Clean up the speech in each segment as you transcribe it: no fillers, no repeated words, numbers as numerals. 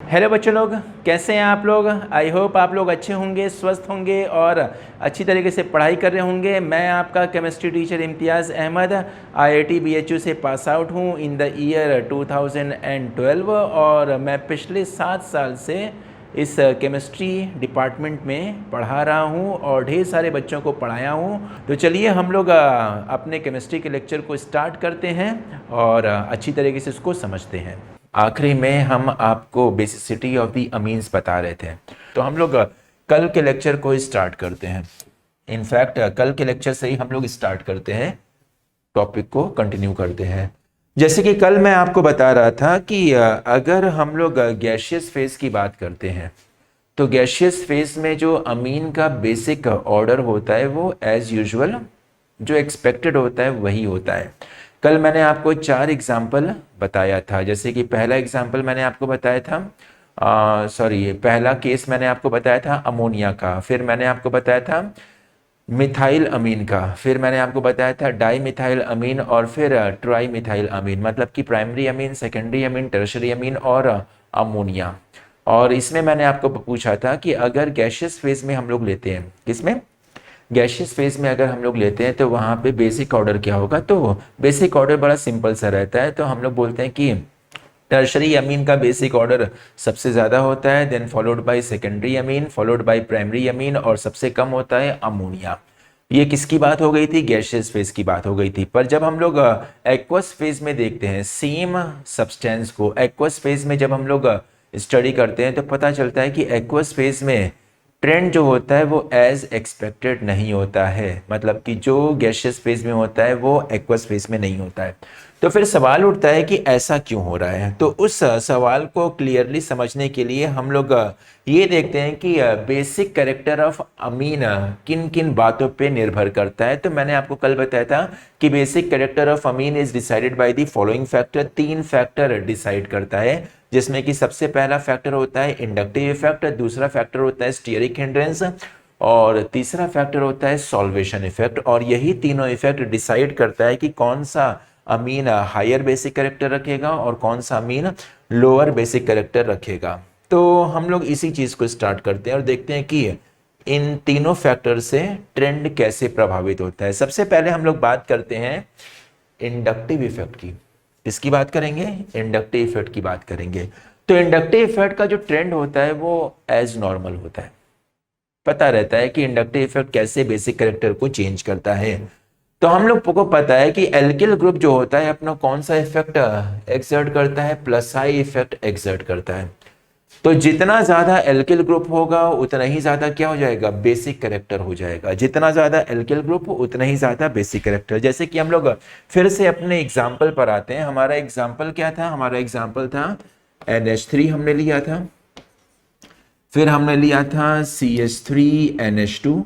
Hello बच्चों लोग, कैसे हैं आप लोग। आई होप आप लोग अच्छे होंगे, स्वस्थ होंगे और अच्छी तरीके से पढ़ाई कर रहे होंगे। मैं आपका केमिस्ट्री टीचर इम्तियाज़ अहमद आईआईटी बीएचयू से पास आउट हूँ इन द ईयर 2012 और मैं पिछले 7 साल से इस केमिस्ट्री डिपार्टमेंट में पढ़ा रहा हूँ और ढेर सारे बच्चों को पढ़ाया हूँ। तो चलिए हम लोग अपने केमिस्ट्री के लेक्चर को स्टार्ट करते हैं और अच्छी तरीके से उसको समझते हैं। आखिरी में हम आपको बेसिसिटी ऑफ द अमीन्स बता रहे थे, तो हम लोग कल के लेक्चर को स्टार्ट करते हैं। इनफैक्ट कल के लेक्चर से ही हम लोग स्टार्ट करते हैं, टॉपिक को कंटिन्यू करते हैं। जैसे कि कल मैं आपको बता रहा था कि अगर हम लोग गैसियस फेज की बात करते हैं तो गैसियस फेज में जो अमीन का बेसिक ऑर्डर होता है वो एज यूजुअल जो एक्सपेक्टेड होता है वही होता है। कल मैंने आपको 4 एग्जाम्पल बताया था। जैसे कि पहला एग्जाम्पल मैंने आपको बताया था पहला केस मैंने आपको बताया था अमोनिया का, फिर मैंने आपको बताया था मिथाइल अमीन का, फिर मैंने आपको बताया था डाई मिथाइल अमीन और फिर ट्राई मिथाइल अमीन, मतलब कि primary amine, secondary amine, tertiary अमीन और अमोनिया। और इसमें मैंने आपको पूछा था कि अगर गैसियस फेज में हम लोग लेते हैं, किसमें, गैसियस फेज में अगर हम लोग लेते हैं तो वहाँ पे बेसिक ऑर्डर क्या होगा। तो बेसिक ऑर्डर बड़ा सिंपल सा रहता है। तो हम लोग बोलते हैं कि टर्शरी अमीन का बेसिक ऑर्डर सबसे ज़्यादा होता है, then followed by secondary amine, followed by primary amine और सबसे कम होता है अमोनिया। ये किसकी बात हो गई थी, गैसियस फेज की बात हो गई थी। पर जब हम लोग एक्वस फेज में देखते हैं सेम सब्सटेंस को, एक्वस फेज में जब हम लोग स्टडी करते हैं तो पता चलता है कि एक्वस फेज में ट्रेंड जो होता है वो एज एक्सपेक्टेड नहीं होता है, मतलब कि जो गैसियस फेज में होता है वो एक्वस फेज में नहीं होता है। तो फिर सवाल उठता है कि ऐसा क्यों हो रहा है। तो उस सवाल को क्लियरली समझने के लिए हम लोग ये देखते हैं कि बेसिक कैरेक्टर ऑफ अमीन किन किन बातों पे निर्भर करता है। तो मैंने आपको कल बताया था कि basic character of amine is decided by the following factor. 3 factor decide करता है, जिसमें कि सबसे पहला फैक्टर होता है इंडक्टिव इफेक्ट, दूसरा फैक्टर होता है स्टीयरिक हिंड्रेंस और तीसरा फैक्टर होता है सॉल्वेशन इफेक्ट। और यही तीनों इफेक्ट डिसाइड करता है कि कौन सा अमीन हायर बेसिक कैरेक्टर रखेगा और कौन सा अमीन लोअर बेसिक कैरेक्टर रखेगा। तो हम लोग इसी चीज को स्टार्ट करते हैं और देखते हैं कि इन तीनों फैक्टर से ट्रेंड कैसे प्रभावित होता है। सबसे पहले हम लोग बात करते हैं इंडक्टिव इफेक्ट की। किसकी बात करेंगे, इंडक्टिव इफेक्ट की बात करेंगे। तो इंडक्टिव इफेक्ट का जो ट्रेंड होता है वो एज नॉर्मल होता है। पता रहता है कि इंडक्टिव इफेक्ट कैसे बेसिक कैरेक्टर को चेंज करता है। तो हम लोग को पता है कि एल्किल ग्रुप जो होता है अपना कौन सा इफेक्ट एक्सर्ट करता है, प्लस आई इफेक्ट एक्सर्ट करता है। तो जितना ज्यादा एल्किल ग्रुप होगा उतना ही ज्यादा क्या हो जाएगा, बेसिक कैरेक्टर हो जाएगा। जितना ज्यादा एल्किल ग्रुप उतना ही ज्यादा बेसिक कैरेक्टर। जैसे कि हम लोग फिर से अपने एग्जाम्पल पर आते हैं। हमारा एग्जाम्पल क्या था, हमारा एग्जाम्पल था NH3 हमने लिया था, फिर हमने लिया था CH3NH2,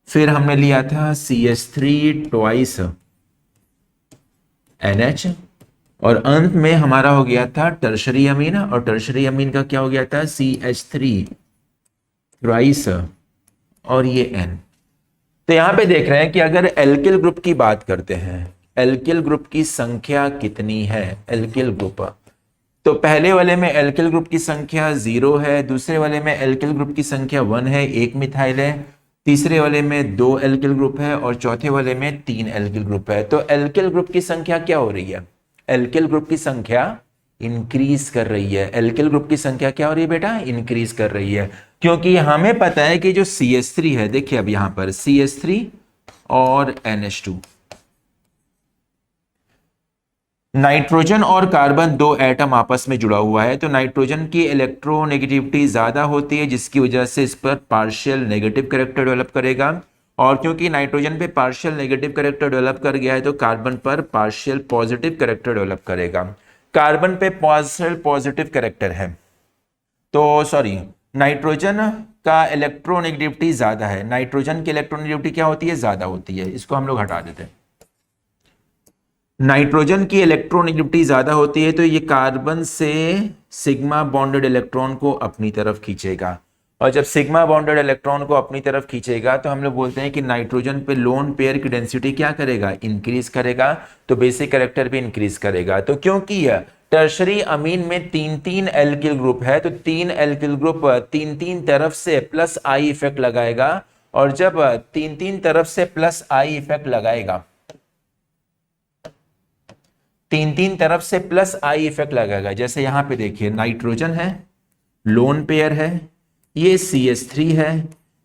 फिर हमने लिया था CH3 ट्वाइस NH और अंत में हमारा हो गया था टर्शरी अमीन। और टर्शरी अमीन का क्या हो गया था, CH3 ट्वाइस और ये N। तो यहां पे देख रहे हैं कि अगर एल्किल ग्रुप की बात करते हैं, एल्किल ग्रुप की संख्या कितनी है, एल्किल ग्रुप, तो पहले वाले में एल्किल ग्रुप की संख्या 0 है, दूसरे वाले में एल्किल ग्रुप की संख्या 1 है, 1 मिथाइल है, तीसरे वाले में 2 एल्किल ग्रुप है और चौथे वाले में 3 एल्किल ग्रुप है। तो एल्किल ग्रुप की संख्या क्या हो रही है, एल्किल ग्रुप की संख्या इंक्रीज कर रही है। एल्किल ग्रुप की संख्या क्या हो रही है बेटा, इंक्रीज कर रही है। क्योंकि हमें पता है कि जो CH3 है, देखिए अब यहां पर CH3 और NH2, नाइट्रोजन और कार्बन 2 एटम आपस में जुड़ा हुआ है। तो नाइट्रोजन की इलेक्ट्रोनेगेटिविटी ज्यादा होती है, जिसकी वजह से इस पर पार्शियल नेगेटिव कैरेक्टर डेवलप करेगा। और क्योंकि नाइट्रोजन पे पार्शियल नेगेटिव कैरेक्टर डेवलप कर गया है तो कार्बन पर पार्शियल पॉजिटिव कैरेक्टर डेवलप करेगा। कार्बन पे पार्शियल पॉजिटिव कैरेक्टर है, तो सॉरी, नाइट्रोजन का इलेक्ट्रोनेगेटिविटी ज्यादा है। नाइट्रोजन की इलेक्ट्रोनेगेटिविटी क्या होती है, ज्यादा होती है। इसको हम लोग हटा देते हैं। नाइट्रोजन की इलेक्ट्रोनेगेटिविटी ज्यादा होती है तो ये कार्बन से सिग्मा बॉन्डेड इलेक्ट्रॉन को अपनी तरफ खींचेगा। और जब सिग्मा बॉन्डेड इलेक्ट्रॉन को अपनी तरफ खींचेगा तो हम लोग बोलते हैं कि नाइट्रोजन पे लोन पेयर की डेंसिटी क्या करेगा, इंक्रीज करेगा। तो बेसिक कैरेक्टर भी इंक्रीज करेगा। तो क्योंकि टर्शरी अमीन में तीन तीन एल्किल ग्रुप है, तो तीन एल्किल ग्रुप तीन तीन तरफ से प्लस आई इफेक्ट लगाएगा, और जब तीन तीन तरफ से प्लस आई इफेक्ट लगाएगा, तीन तीन तरफ से प्लस आई इफेक्ट लगेगा, जैसे यहां पे देखिए नाइट्रोजन है, लोन पेयर है, ये CH3 है,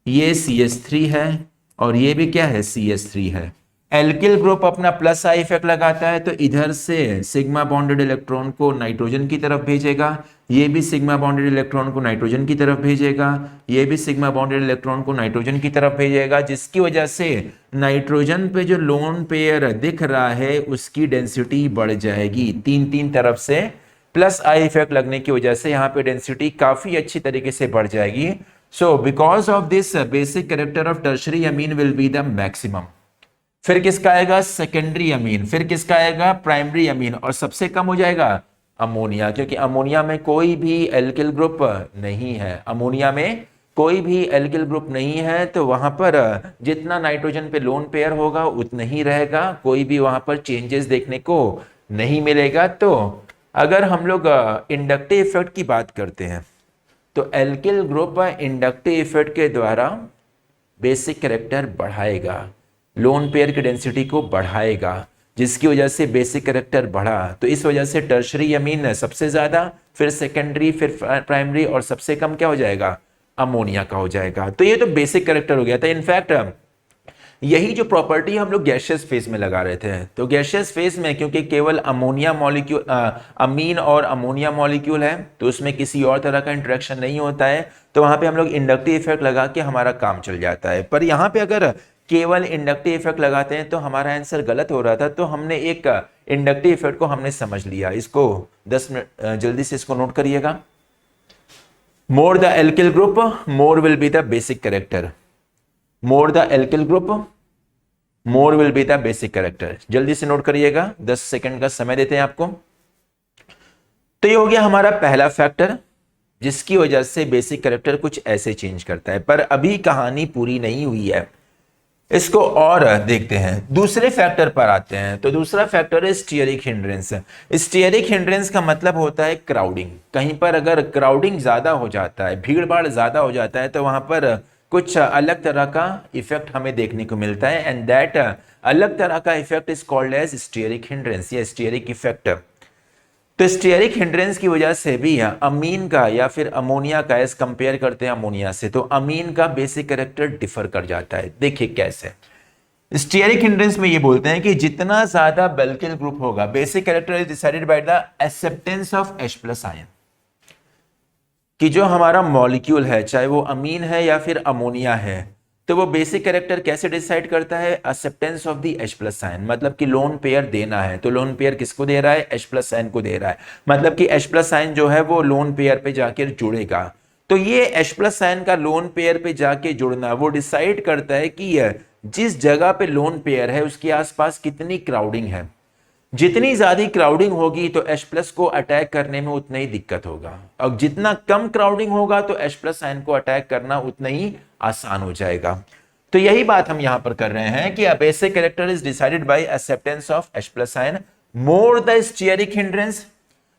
ये CH3 है, और ये भी क्या है, CH3 है। एल्किल ग्रुप अपना प्लस आई इफेक्ट लगाता है, तो इधर से सिग्मा बॉन्डेड इलेक्ट्रॉन को नाइट्रोजन की तरफ भेजेगा, ये भी सिग्मा बॉन्डेड इलेक्ट्रॉन को नाइट्रोजन की तरफ भेजेगा, ये भी सिग्मा बॉन्डेड इलेक्ट्रॉन को नाइट्रोजन की तरफ भेजेगा, जिसकी वजह से नाइट्रोजन पे जो लोन पेयर दिख रहा है उसकी डेंसिटी बढ़ जाएगी। तीन तीन तरफ से प्लस आई इफेक्ट लगने की वजह से यहाँ पे डेंसिटी काफी अच्छी तरीके से बढ़ जाएगी। So because of this basic character of tertiary Amin will be the maximum. फिर किसका आएगा, सेकेंडरी अमीन, फिर किसका आएगा, प्राइमरी अमीन, और सबसे कम हो जाएगा अमोनिया, क्योंकि अमोनिया में कोई भी एल्किल ग्रुप नहीं है, अमोनिया में कोई भी एल्किल ग्रुप नहीं है, तो वहां पर जितना नाइट्रोजन पे लोन पेयर होगा उतना ही रहेगा, कोई भी वहां पर चेंजेस देखने को नहीं मिलेगा। तो अगर हम लोग इंडक्टिव इफेक्ट की बात करते हैं, तो एल्किल ग्रुप इंडक्टिव इफेक्ट के द्वारा बेसिक कैरेक्टर बढ़ाएगा, लोन पेयर की डेंसिटी को बढ़ाएगा, जिसकी वजह से बेसिक कैरेक्टर बढ़ा। तो इस वजह से टर्शरी अमीन सबसे ज्यादा, फिर सेकेंडरी, फिर प्राइमरी, और सबसे कम क्या हो जाएगा, अमोनिया का हो जाएगा। तो ये तो बेसिक कैरेक्टर हो गया था। इनफैक्ट यही जो प्रॉपर्टी हम लोग गैसियस फेज में लगा रहे थे, तो गैसियस फेज में क्योंकि केवल अमोनिया मॉलिक्यूल, अमीन और अमोनिया मॉलिक्यूल है, तो उसमें किसी और तरह का इंटरेक्शन नहीं होता है, तो वहां पे हम लोग इंडक्टिव इफेक्ट लगा के हमारा काम चल जाता है। पर यहाँ पे अगर केवल इंडक्टिव इफेक्ट लगाते हैं तो हमारा आंसर गलत हो रहा था, तो हमने एक इंडक्टिव इफेक्ट को हमने समझ लिया। इसको 10 मिनट जल्दी से इसको नोट करिएगा। More the alkyl group more will be the basic character, more the alkyl group more will be the basic character. जल्दी से नोट करिएगा, 10 सेकंड का समय देते हैं आपको। तो ये हो गया हमारा पहला फैक्टर, जिसकी वजह से बेसिक कैरेक्टर कुछ ऐसे चेंज करता है। पर अभी कहानी पूरी नहीं हुई है, इसको और देखते हैं। दूसरे फैक्टर पर आते हैं, तो दूसरा फैक्टर है स्टीयरिक हिंड्रेंस। स्टीयरिक हिंड्रेंस का मतलब होता है क्राउडिंग। कहीं पर अगर क्राउडिंग ज्यादा हो जाता है, भीड़ भाड़ ज्यादा हो जाता है, तो वहां पर कुछ अलग तरह का इफेक्ट हमें देखने को मिलता है, एंड दैट अलग तरह का effect is called as steric hindrance या स्टीयरिक इफेक्ट। तो स्टीयरिक हिंड्रेंस की वजह से भी अमीन का या फिर अमोनिया का, एज कंपेयर करते हैं अमोनिया से, तो अमीन का बेसिक कैरेक्टर डिफर कर जाता है। देखिए कैसे। स्टीयरिक हिंड्रेंस में ये बोलते हैं कि जितना ज्यादा बेल्किल ग्रुप होगा, basic character is decided by the acceptance of H+ ion, कि जो हमारा मॉलिक्यूल है, चाहे वो अमीन है या फिर अमोनिया है, तो वो बेसिक कैरेक्टर कैसे डिसाइड करता है, acceptance of the H+ ion. मतलब कि लोन पेयर देना है, तो लोन पेयर किसको दे रहा है, H+ आयन को दे रहा है। मतलब कि H+ आयन जो है वो लोन पेयर पे जाकर जुड़ेगा। तो ये H+ आयन का लोन पेयर पे जाके जुड़ना वो डिसाइड करता है कि जिस जगह पे लोन पेयर है उसके आसपास कितनी क्राउडिंग है। जितनी ज्यादा क्राउडिंग होगी तो H+ को अटैक करने में उतना ही दिक्कत होगा, और जितना कम क्राउडिंग होगा तो H+ आयन को अटैक करना उतना ही आसान हो जाएगा। तो यही बात हम यहां पर कर रहे हैं कि basic character is decided bye acceptance of H+ ion. More the stearic hindrance,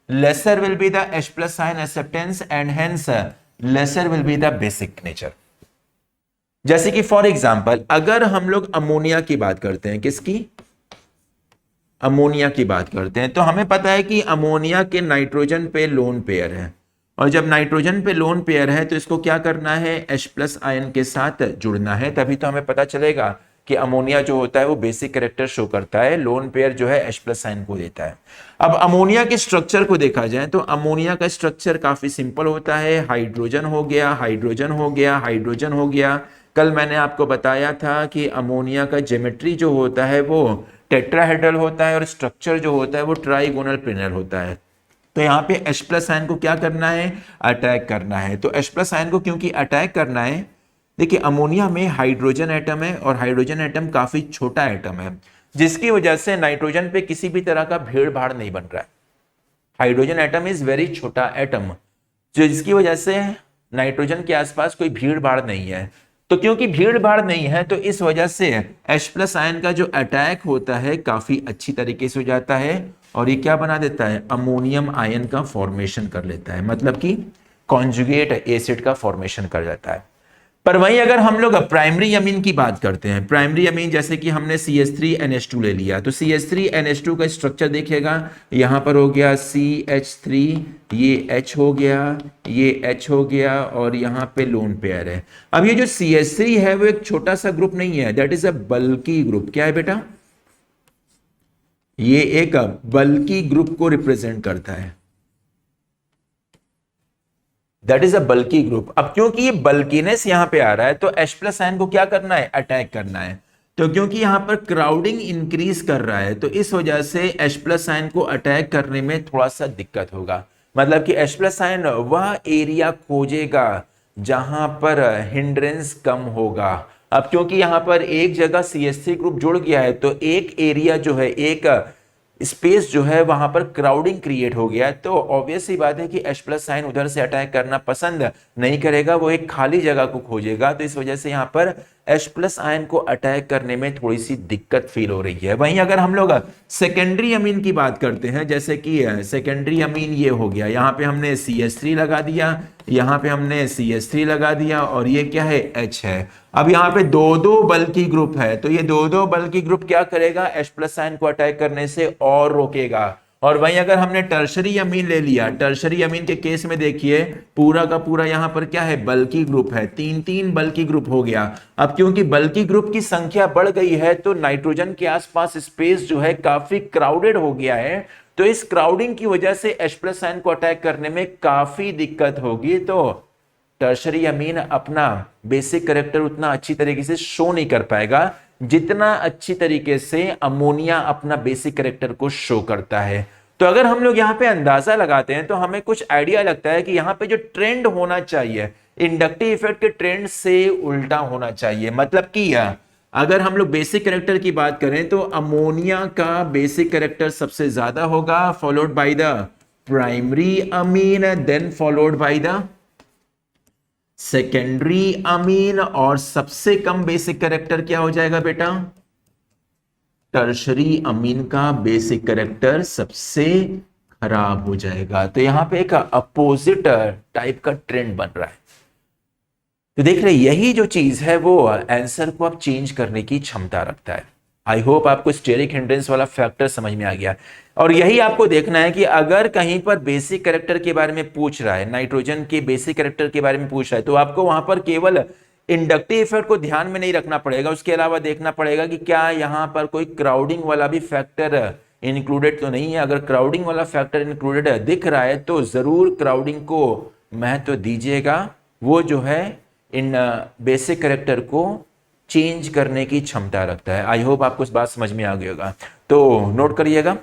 laser will be the H+ ion acceptance, and hence laser will be the basic nature. जैसे कि फॉर एग्जांपल अगर हम लोग अमोनिया की बात करते हैं, किसकी, अमोनिया की बात करते हैं, तो हमें पता है कि अमोनिया के नाइट्रोजन पे लोन पेयर है, और जब नाइट्रोजन पे लोन पेयर है तो इसको क्या करना है, H+ आयन के साथ जुड़ना है, तभी तो हमें पता चलेगा कि अमोनिया जो होता है वो बेसिक कैरेक्टर शो करता है, लोन पेयर जो है H+ आयन को देता है। अब अमोनिया के स्ट्रक्चर को देखा जाए तो अमोनिया का स्ट्रक्चर काफी सिंपल होता है, हाइड्रोजन हो गया, हाइड्रोजन हो गया, हाइड्रोजन हो गया। कल मैंने आपको बताया था कि अमोनिया का ज्योमेट्री जो होता है वो टेट्राहेड्रल होता है, और स्ट्रक्चर जो होता है वो ट्राइगोनल प्लेनर होता है। तो यहाँ पे H+ आयन को क्या करना है, अटैक करना है। तो H+ आयन को क्योंकि अटैक करना है, देखिए अमोनिया में हाइड्रोजन एटम है, और हाइड्रोजन एटम काफी छोटा एटम है, जिसकी वजह से नाइट्रोजन पे किसी भी तरह का भीड़ भाड़ नहीं बन रहा है। हाइड्रोजन एटम इज वेरी छोटा एटम, जिसकी वजह से नाइट्रोजन के आसपास कोई भीड़ भाड़ नहीं है। तो क्योंकि भीड़ भाड़ नहीं है तो इस वजह से H प्लस आयन का जो अटैक होता है काफी अच्छी तरीके से हो जाता है और ये क्या बना देता है, अमोनियम आयन का फॉर्मेशन कर लेता है, मतलब कि कॉन्जुगेट एसिड का फॉर्मेशन कर जाता है। पर वहीं अगर हम लोग प्राइमरी अमीन की बात करते हैं, प्राइमरी अमीन जैसे कि हमने CH3NH2 ले लिया, तो CH3NH2 का स्ट्रक्चर देखिएगा, यहां पर हो गया CH3, ये H हो गया, ये H हो गया और यहां पे लोन पेयर है। अब ये जो CH3 है वो एक छोटा सा ग्रुप नहीं है, that is a bulky group. क्या है बेटा, ये एक बल्की ग्रुप को रिप्रेजेंट करता है, that is a bulky group. अब क्योंकि ये बल्कीनेस यहां पे आ रहा है तो H प्लस आयन को क्या करना है, अटैक करना है। तो क्योंकि यहां पर क्राउडिंग इंक्रीज कर रहा है तो इस वजह से H प्लस आयन को अटैक करने में थोड़ा सा दिक्कत होगा, मतलब कि H प्लस आयन वह एरिया खोजेगा जहां पर हिंड्रेंस कम होगा। अब क्योंकि यहां पर एक जगह CH3 ग्रुप जुड़ गया है तो एक एरिया जो है, एक स्पेस जो है वहां पर क्राउडिंग क्रिएट हो गया है, तो ऑब्वियस सी बात है कि H प्लस साइन उधर से अटैक करना पसंद नहीं करेगा, वो एक खाली जगह को खोजेगा। तो इस वजह से यहां पर H प्लस आयन को अटैक करने में थोड़ी सी दिक्कत फील हो रही है। वहीं अगर हम लोग सेकेंडरी अमीन की बात करते हैं, जैसे कि सेकेंडरी अमीन ये हो गया, यहां पे हमने CH3 लगा दिया, यहां पे हमने CH3 लगा दिया और ये क्या है, H है। अब यहां पे दो दो बल्की ग्रुप है तो ये दो दो बल्की ग्रुप क्या करेगा, H प्लस आयन को अटैक करने से और रोकेगा। और वहीं अगर हमने टर्शरी अमीन ले लिया, टर्शरी अमीन के केस में देखिए पूरा का पूरा यहां पर क्या है, बल्की ग्रुप है, तीन तीन बल्की ग्रुप हो गया। अब क्योंकि बल्की ग्रुप की संख्या बढ़ गई है तो नाइट्रोजन के आसपास स्पेस जो है काफी क्राउडेड हो गया है, तो इस क्राउडिंग की वजह से H प्लस आयन को अटैक करने में काफी दिक्कत होगी। तो टर्शरी अमीन अपना बेसिक कैरेक्टर उतना अच्छी तरीके से शो नहीं कर पाएगा जितना अच्छी तरीके से अमोनिया अपना बेसिक कैरेक्टर को शो करता है। तो अगर हम लोग यहाँ पे अंदाजा लगाते हैं तो हमें कुछ आइडिया लगता है कि यहाँ पे जो ट्रेंड होना चाहिए इंडक्टिव इफेक्ट के ट्रेंड से उल्टा होना चाहिए। मतलब कि अगर हम लोग बेसिक कैरेक्टर की बात करें तो अमोनिया का बेसिक कैरेक्टर सबसे ज्यादा होगा, followed by the primary amine, then followed by the secondary amine, और सबसे कम बेसिक कैरेक्टर क्या हो जाएगा बेटा, टर्शरी अमीन का बेसिक कैरेक्टर सबसे खराब हो जाएगा। तो यहां पे एक अपोजिट टाइप का ट्रेंड बन रहा है। तो देख रहे यही जो चीज है वो आंसर को अब चेंज करने की क्षमता रखता है। आई होप आपको स्टेरिक हिंड्रेंस वाला फैक्टर समझ में आ गया। और यही आपको देखना है कि अगर कहीं पर बेसिक कैरेक्टर के बारे में पूछ रहा है, नाइट्रोजन के बेसिक कैरेक्टर के बारे में पूछ रहा है, तो आपको वहां पर केवल इंडक्टिव इफेक्ट को ध्यान में नहीं रखना पड़ेगा, उसके अलावा देखना पड़ेगा कि क्या यहां पर कोई क्राउडिंग वाला भी फैक्टर इंक्लूडेड तो नहीं है। अगर क्राउडिंग वाला फैक्टर इंक्लूडेड दिख रहा है तो जरूर क्राउडिंग को महत्व दीजिएगा, वो जो है इन बेसिक कैरेक्टर को चेंज करने की क्षमता रखता है। आई होप आपको इस बात समझ में आ गया होगा, तो नोट करिएगा।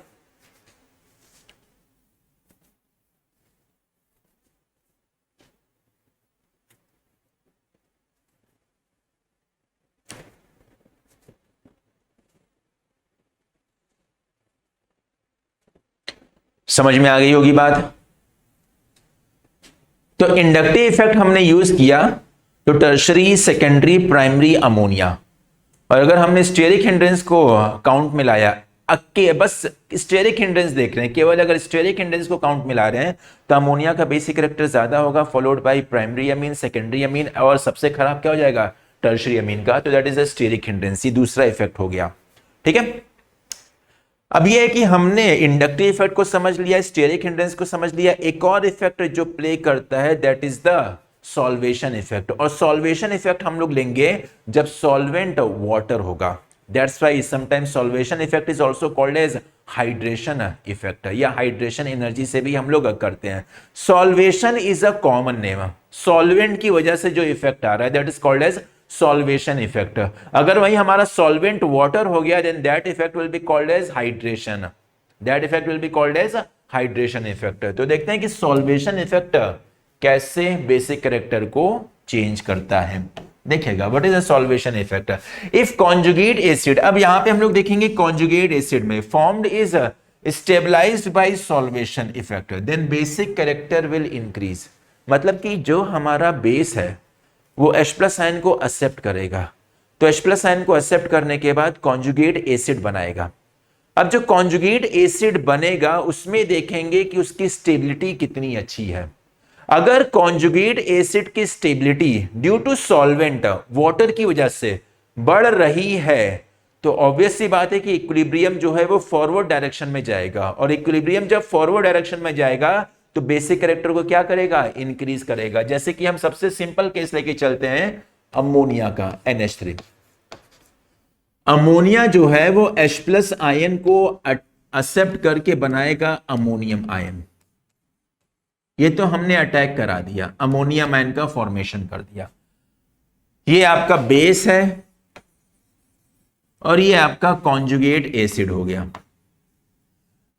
समझ में आ गई होगी बात। तो इंडक्टिव इफेक्ट हमने यूज किया तो टर्शरी, सेकेंडरी, प्राइमरी, अमोनिया। और अगर हमने स्टेरिक हिंड्रेंस को काउंट में लाया, बस स्टेरिक हिंड्रेंस देख रहे हैं, केवल अगर स्टेरिक हिंड्रेंस को काउंट में ला रहे हैं तो अमोनिया का बेसिक कैरेक्टर ज्यादा होगा, followed by primary Amin, secondary amine, और सबसे खराब क्या हो जाएगा, टर्शरी अमीन का। तो that is a steric hindrance, ये दूसरा इफेक्ट हो गया। ठीक है, अब यह है कि हमने इंडक्टिव इफेक्ट को समझ लिया, स्टेरिक हिंड्रेंस को समझ लिया। एक और इफेक्ट जो प्ले करता है that is the solvation effect. और सॉल्वेशन इफेक्ट हम लोग लेंगे जब सॉल्वेंट वाटर होगा। That's why sometimes solvation effect is also called as hydration effect, या हाइड्रेशन एनर्जी से भी हम लोग करते हैं। Solvation is a common name, solvent की वजह से जो इफेक्ट आ रहा है that is called as solvation effect. अगर वही हमारा सॉल्वेंट वाटर हो गया then that effect will be called as hydration, that effect will be called as hydration effect. तो देखते हैं कि सॉल्वेशन इफेक्ट कैसे बेसिक कैरेक्टर को चेंज करता है। देखिएगा what is a solvation effect. If conjugate acid, अब यहां पे हम लोग देखेंगे कॉन्जुगेट एसिड में formed is stabilized by solvation effect then basic character will increase. मतलब कि जो हमारा बेस है वो H प्लस आयन को एक्सेप्ट करेगा। तो H प्लस आयन को एक्सेप्ट करने के बाद कॉन्जुगेट एसिड बनाएगा। अब जो कॉन्जुगेट एसिड बनेगा उसमें देखेंगे कि उसकी स्टेबिलिटी कितनी अच्छी है। अगर कॉन्जुगेट एसिड की stability due to solvent water की वजह से बढ़ रही है तो ऑब्वियस सी बात है कि इक्विलिब्रियम जो है वो फॉरवर्ड डायरेक्शन में जाएगा, और इक्विलिब्रियम जब फॉरवर्ड डायरेक्शन में जाएगा तो बेसिक कैरेक्टर को क्या करेगा, इंक्रीज करेगा। जैसे कि हम सबसे सिंपल केस लेके चलते हैं अमोनिया का, NH3। अमोनिया जो है वो H प्लस आयन को एक्सेप्ट करके बनाएगा अमोनियम आयन। ये तो हमने अटैक करा दिया, अमोनियम आयन का फॉर्मेशन कर दिया। ये आपका बेस है और ये आपका कॉन्जुगेट एसिड हो गया।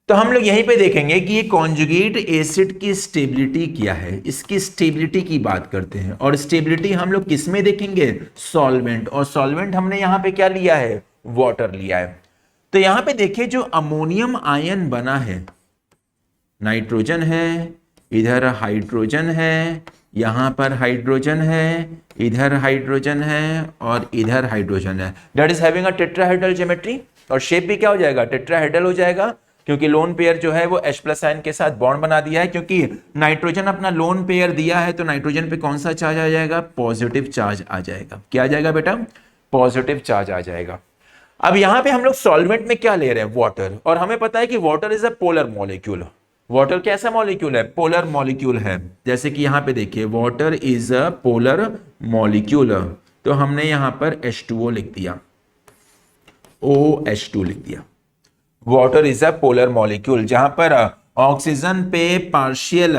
तो हम लोग यहीं पे देखेंगे कि ये कॉन्जुगेट एसिड की स्टेबिलिटी क्या है, इसकी स्टेबिलिटी की बात करते हैं। और स्टेबिलिटी हम लोग किस में देखेंगे, सॉल्वेंट। और सॉल्वेंट हमने यहां पे क्या लिया है, वाटर लिया है। तो यहां पे देखिए जो अमोनियम आयन बना है, नाइट्रोजन है, इधर हाइड्रोजन है, यहां पर हाइड्रोजन है, इधर हाइड्रोजन है और इधर हाइड्रोजन है। That is having a tetrahedral geometry. और शेप भी क्या हो जाएगा, टेट्राहेड्रल हो जाएगा, क्योंकि लोन पेयर जो है वो H प्लस आयन के साथ बॉन्ड बना दिया है। क्योंकि नाइट्रोजन अपना लोन पेयर दिया है तो नाइट्रोजन पे कौन सा चार्ज आ जाएगा, पॉजिटिव चार्ज आ जाएगा। क्या आ जाएगा बेटा, पॉजिटिव चार्ज आ जाएगा। अब यहां पे हम लोग सॉल्वेंट में क्या ले रहे हैं, वाटर। और हमें पता है कि water is a polar molecule. Water कैसा मॉलिक्यूल है, पोलर मॉलिक्यूल है। जैसे कि यहां पे देखिए water is a polar molecule, तो हमने यहां पर H2O लिख दिया, OH2 लिख दिया। Water is a polar molecule, जहां पर ऑक्सीजन पे पार्शियल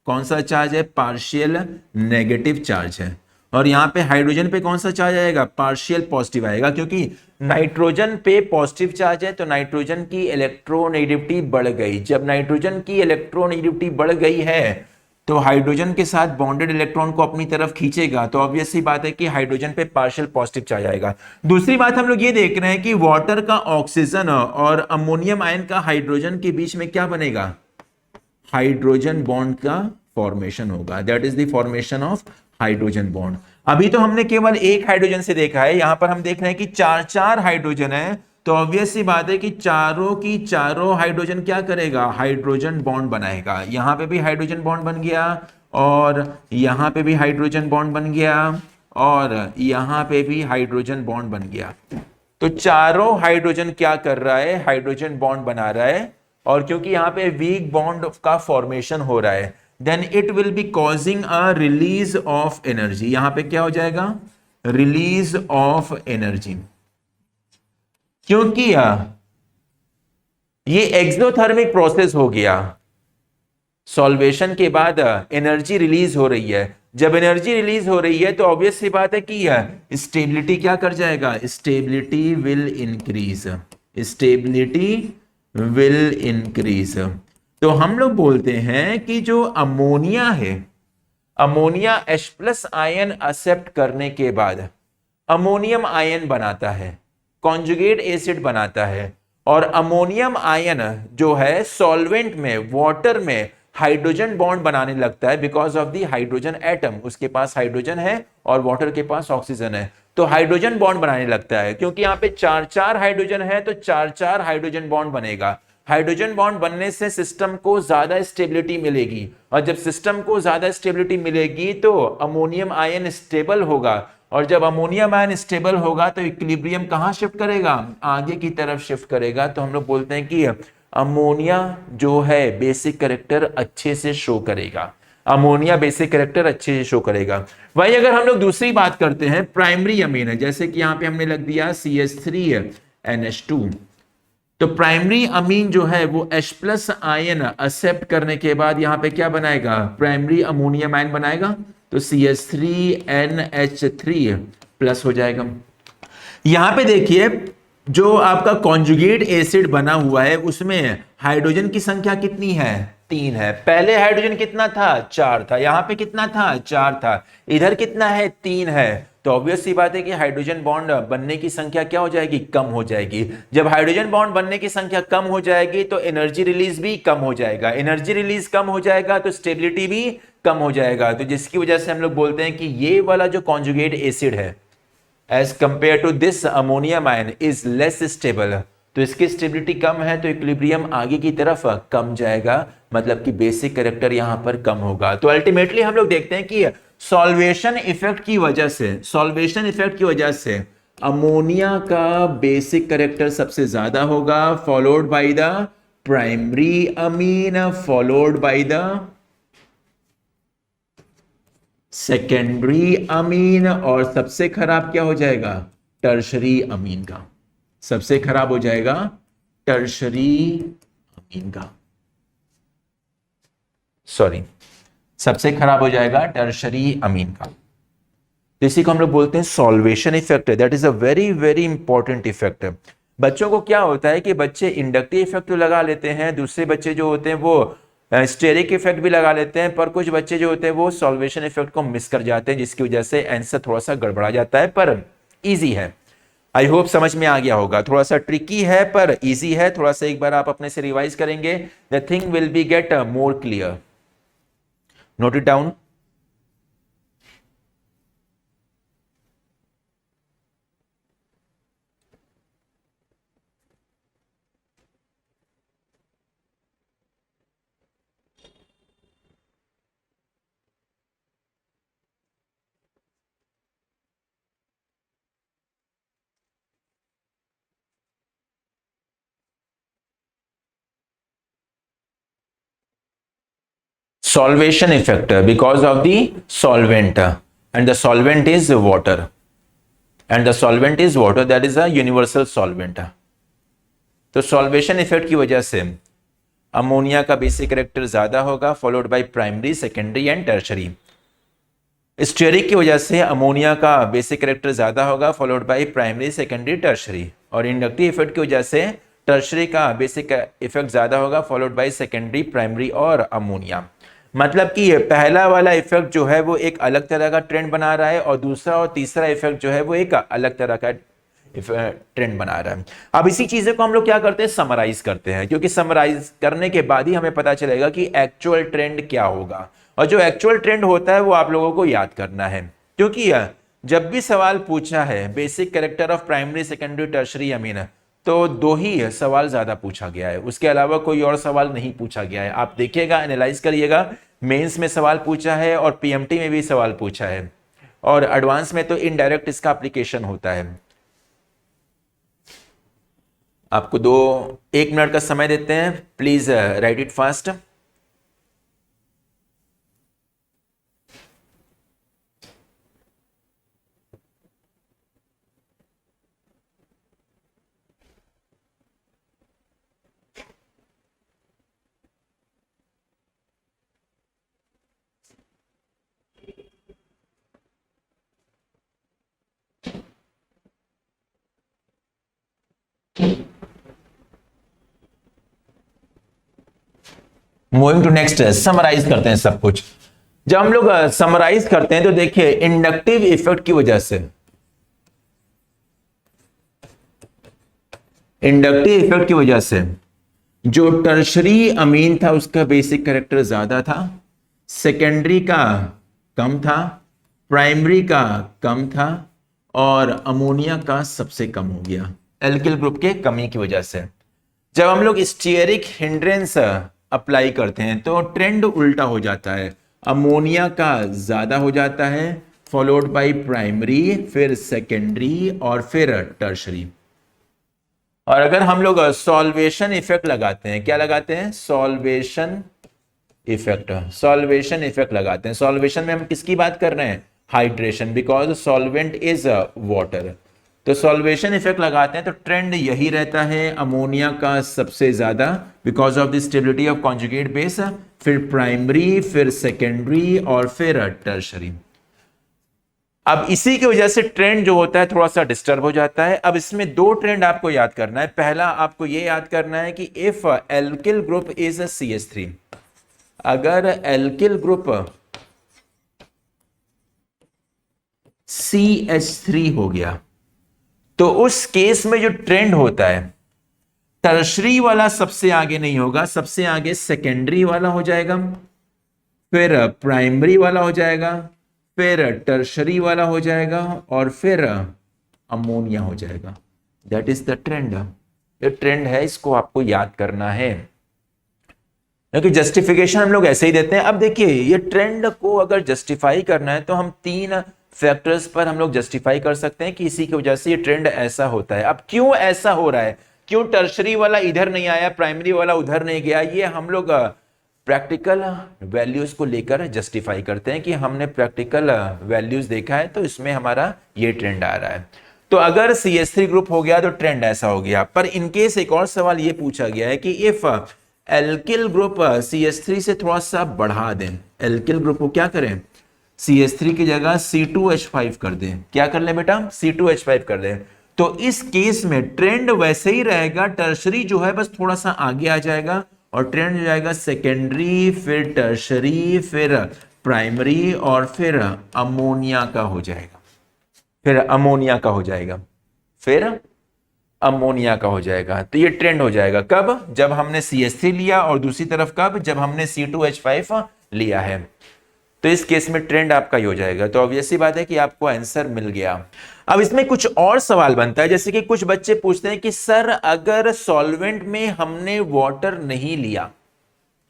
कौन सा चार्ज है, पार्शियल नेगेटिव चार्ज है। और यहां पे हाइड्रोजन पे कौन सा चार्ज आएगा, पार्शियल पॉजिटिव आएगा। क्योंकि नाइट्रोजन पे पॉजिटिव चार्ज है तो नाइट्रोजन की इलेक्ट्रोनेगेटिविटी बढ़ गई। जब नाइट्रोजन की इलेक्ट्रोनेगेटिविटी बढ़ गई है तो हाइड्रोजन के साथ बॉन्डेड इलेक्ट्रॉन को अपनी तरफ खींचेगा, तो ऑब्वियस सी बात है कि हाइड्रोजन पे पार्शियल पॉजिटिव चार्ज आएगा। दूसरी बात हम लोग ये देख रहे हैं कि वाटर का ऑक्सीजन और अमोनियम आयन का हाइड्रोजन के बीच में क्या बनेगा, हाइड्रोजन बॉन्ड का फॉर्मेशन होगा। That is the formation of hydrogen bond. अभी तो हमने केवल एक हाइड्रोजन से देखा है, यहां पर हम देख रहे हैं कि चार चार हाइड्रोजन है। तो ऑब्वियस सी बात है कि चारों की चारों हाइड्रोजन क्या करेगा, हाइड्रोजन बॉन्ड बनाएगा। यहां पे भी हाइड्रोजन बॉन्ड बन गया और यहां पे भी हाइड्रोजन बॉन्ड बन गया और यहां पे भी हाइड्रोजन बॉन्ड बन गया। तो चारों हाइड्रोजन क्या कर रहा है, हाइड्रोजन बॉन्ड बना रहा है। और क्योंकि यहां पे वीक बॉन्ड का फॉर्मेशन हो रहा है, then it will be causing a release of energy. यहां पे क्या हो जाएगा, रिलीज ऑफ एनर्जी। क्योंकि ये एक्सोथर्मिक प्रोसेस हो गया, सॉल्वेशन के बाद एनर्जी रिलीज हो रही है। जब एनर्जी रिलीज हो रही है तो ऑब्वियस सी बात है कि स्टेबिलिटी क्या कर जाएगा, stability will increase, stability will increase. तो हम लोग बोलते हैं कि जो अमोनिया है, ammonia H plus ion accept करने के बाद अमोनियम आयन बनाता है, कॉन्जुगेट एसिड बनाता है। और अमोनियम आयन जो है सॉल्वेंट में, वाटर में हाइड्रोजन बॉन्ड बनाने लगता है because of the hydrogen atom. उसके पास हाइड्रोजन है और वाटर के पास ऑक्सीजन है, तो हाइड्रोजन बॉन्ड बनाने लगता है। क्योंकि यहाँ पे चार चार हाइड्रोजन है तो चार चार हाइड्रोजन बॉन्ड बनेगा। हाइड्रोजन बॉन्ड बनने से सिस्टम को ज्यादा स्टेबिलिटी मिलेगी, और जब सिस्टम को ज्यादा स्टेबिलिटी मिलेगी तो अमोनियम आयन स्टेबल होगा। और जब अमोनियम आयन स्टेबल होगा तो इक्विलिब्रियम कहां शिफ्ट करेगा, आगे की तरफ शिफ्ट करेगा। तो हम लोग बोलते हैं कि अमोनिया जो है बेसिक कैरेक्टर अच्छे से शो करेगा, अमोनिया बेसिक कैरेक्टर अच्छे से शो करेगा। वही अगर हम लोग दूसरी बात करते हैं, प्राइमरी अमीन है, जैसे कि यहां पे हमने लग दिया CH3NH2। तो प्राइमरी अमीन जो है वो H प्लस आयन एक्सेप्ट करने के बाद यहां पे क्या बनाएगा, प्राइमरी अमोनियम आयन बनाएगा। तो CH3NH3 प्लस हो जाएगा। यहां पे देखिए जो आपका कॉन्जुगेट एसिड बना हुआ है उसमें हाइड्रोजन की संख्या कितनी है, 3 है। पहले हाइड्रोजन कितना था? 4 था। यहां पे कितना था? 4 था। इधर कितना है? 3 है। तो ऑब्वियस सी बात है कि हाइड्रोजन बॉन्ड बनने की संख्या क्या हो जाएगी? कम हो जाएगी। जब हाइड्रोजन बॉन्ड बनने की संख्या कम हो जाएगी तो एनर्जी रिलीज भी कम हो जाएगा। एनर्जी रिलीज कम हो जाएगा तो स्टेबिलिटी भी कम हो जाएगा। तो जिसकी वजह से हम लोग बोलते हैं कि ये वाला जो कॉन्जुगेट एसिड है as compare to this ammonium ion is less stable, तो इसकी स्टेबिलिटी कम है तो इक्विलिब्रियम आगे की तरफ कम जाएगा, मतलब कि बेसिक कैरेक्टर यहां पर कम होगा। तो अल्टीमेटली हम लोग देखते हैं कि सॉल्वेशन इफेक्ट की वजह से अमोनिया का बेसिक कैरेक्टर सबसे ज्यादा होगा, followed by the primary Amin, followed by the secondary amine, और सबसे खराब क्या हो जाएगा? टर्शरी अमीन का। सबसे खराब हो जाएगा टर्शरी अमीन का, सॉरी, सबसे खराब हो जाएगा टर्शरी अमीन का। तो इसी को हम लोग बोलते हैं solvation effect. That is a very very important effect. बच्चों को क्या होता है कि बच्चे इंडक्टिव इफेक्ट तो लगा लेते हैं, दूसरे बच्चे जो होते हैं वो स्टेरिक इफेक्ट भी लगा लेते हैं, पर कुछ बच्चे जो होते हैं वो सॉल्वेशन इफेक्ट को मिस कर जाते हैं, जिसकी वजह से आंसर थोड़ा सा गड़बड़ा जाता है, पर इजी है। आई होप समझ में आ गया होगा। थोड़ा सा ट्रिकी है पर इजी है। थोड़ा सा एक बार आप अपने से रिवाइज करेंगे, the thing will be get more clear. Note it down. Solvation effect because of the solvent, and the solvent is water, that is a universal solvent। तो सॉल्वेशन इफेक्ट की वजह से अमोनिया का बेसिक कैरेक्टर ज्यादा होगा, followed by primary, secondary and tertiary. Steric की वजह से अमोनिया का बेसिक कैरेक्टर ज्यादा होगा, followed by primary, secondary, tertiary. और इंडक्टिव इफेक्ट की वजह से टर्शरी का बेसिक इफेक्ट ज्यादा होगा, फॉलोड बाय सेकेंडरी, प्राइमरी और अमोनिया। मतलब कि ये पहला वाला इफेक्ट जो है वो एक अलग तरह का ट्रेंड बना रहा है, और दूसरा और तीसरा इफेक्ट जो है वो एक अलग तरह का ट्रेंड बना रहा है। अब इसी चीजें को हम लोग क्या करते हैं? समराइज करते हैं, क्योंकि समराइज करने के बाद ही हमें पता चलेगा कि एक्चुअल ट्रेंड क्या होगा। और जो एक्चुअल ट्रेंड होता है वो आप लोगों को याद करना है, क्योंकि जब भी सवाल पूछा है basic character of primary, secondary, tertiary अमीन, तो 2 ही सवाल ज्यादा पूछा गया है, उसके अलावा कोई और सवाल नहीं पूछा गया है। आप देखिएगा, एनालाइज करिएगा, मेंस में सवाल पूछा है और पीएमटी में भी सवाल पूछा है, और एडवांस में तो इनडायरेक्ट इसका एप्लीकेशन होता है। आपको 1 मिनट का समय देते हैं, please write it fast. Moving to next, summarize करते हैं सब कुछ। जब हम लोग समराइज करते हैं तो देखिए, इंडक्टिव इफेक्ट की वजह से, जो टर्शरी अमीन था उसका बेसिक कैरेक्टर ज्यादा था, सेकेंडरी का कम था, प्राइमरी का कम था, और अमोनिया का सबसे कम हो गया एल्किल ग्रुप के कमी की वजह से। जब हम लोग स्टीयरिक हिंड्रेंस अप्लाई करते हैं तो ट्रेंड उल्टा हो जाता है, अमोनिया का ज्यादा हो जाता है, फॉलोड बाय प्राइमरी, फिर सेकेंडरी और फिर टर्शरी। और अगर हम लोग सॉल्वेशन इफेक्ट लगाते हैं, क्या लगाते हैं? सॉल्वेशन इफेक्ट लगाते हैं। सॉल्वेशन में हम किसकी बात कर रहे हैं? Hydration, because solvent is water. तो सॉल्वेशन इफेक्ट लगाते हैं तो ट्रेंड यही रहता है, अमोनिया का सबसे ज्यादा because of the stability of conjugate base, फिर प्राइमरी, फिर सेकेंडरी और फिर टर्शरी। अब इसी की वजह से ट्रेंड जो होता है थोड़ा सा डिस्टर्ब हो जाता है। अब इसमें 2 ट्रेंड आपको याद करना है। पहला आपको यह याद करना है कि if alkyl group is a CH3, अगर एल्किल ग्रुप CH3 हो गया तो उस केस में जो ट्रेंड होता है, टर्शरी वाला सबसे आगे नहीं होगा, सबसे आगे सेकेंडरी वाला हो जाएगा, फिर प्राइमरी वाला हो जाएगा, फिर टर्शरी वाला हो जाएगा, और फिर अमोनिया हो जाएगा। That is the trend. ये ट्रेंड है, इसको आपको याद करना है, क्योंकि जस्टिफिकेशन हम लोग ऐसे ही देते हैं। अब देखिए, ये ट्रेंड को अगर जस्टिफाई करना है तो हम 3 फैक्टर्स पर हम लोग जस्टिफाई कर सकते हैं कि इसी की वजह से ये ट्रेंड ऐसा होता है। अब क्यों ऐसा हो रहा है, क्यों टर्शरी वाला इधर नहीं आया, प्राइमरी वाला उधर नहीं गया, ये हम लोग प्रैक्टिकल वैल्यूज को लेकर जस्टिफाई करते हैं कि हमने प्रैक्टिकल वैल्यूज देखा है तो इसमें हमारा ये ट्रेंड आ रहा है। तो अगर CH3 ग्रुप हो गया तो ट्रेंड ऐसा हो गया। पर इनकेस एक और सवाल ये पूछा गया है कि इफ एल्किल ग्रुप CH3 से थोड़ा सा बढ़ा दें, एल्किल ग्रुप को क्या करें, CH3 की जगह C2H5 कर दें, क्या कर लें बेटा, C2H5 कर दें, तो इस केस में ट्रेंड वैसे ही रहेगा, टर्शरी जो है बस थोड़ा सा आगे आ जाएगा और ट्रेंड हो जाएगा सेकेंडरी, फिर टर्शरी, फिर प्राइमरी, और फिर अमोनिया का हो जाएगा, फिर अमोनिया का हो जाएगा, फिर अमोनिया का हो जाएगा। तो ये ट्रेंड हो जाएगा कब, जब हमने CH3 लिया, और दूसरी तरफ कब, जब हमने C2H5 लिया है। तो इस केस में ट्रेंड आपका ही हो जाएगा। तो ऑब्वियस सी बात है कि आपको आंसर मिल गया। अब इसमें कुछ और सवाल बनता है, जैसे कि कुछ बच्चे पूछते हैं कि सर अगर सॉल्वेंट में हमने वाटर नहीं लिया,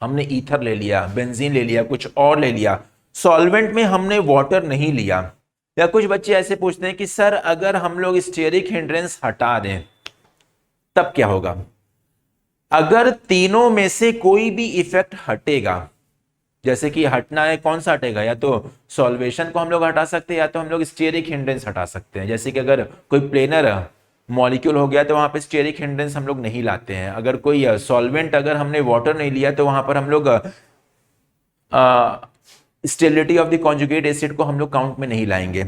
हमने ईथर ले लिया, बेंजीन ले लिया, कुछ और ले लिया, सॉल्वेंट में हमने वाटर नहीं लिया, या कुछ बच्चे ऐसे पूछते हैं कि सर अगर हम लोग स्टीयरिक हिंड्रेंस हटा दें तब क्या होगा। अगर तीनों में से कोई भी इफेक्ट हटेगा, जैसे कि हटना है, कौन सा हटेगा, या तो सॉल्वेशन को हम लोग हटा सकते हैं, या तो हम लोग स्टीयरिक हिंड्रेंस हटा सकते हैं। जैसे कि अगर कोई प्लेनर मॉलिक्यूल हो गया तो वहां पे स्टीयरिक हिंड्रेंस हम लोग नहीं लाते हैं। अगर कोई सॉल्वेंट, अगर हमने वाटर नहीं लिया तो वहां पर हम लोग stability of the conjugate acid को हम लोग काउंट में नहीं लाएंगे।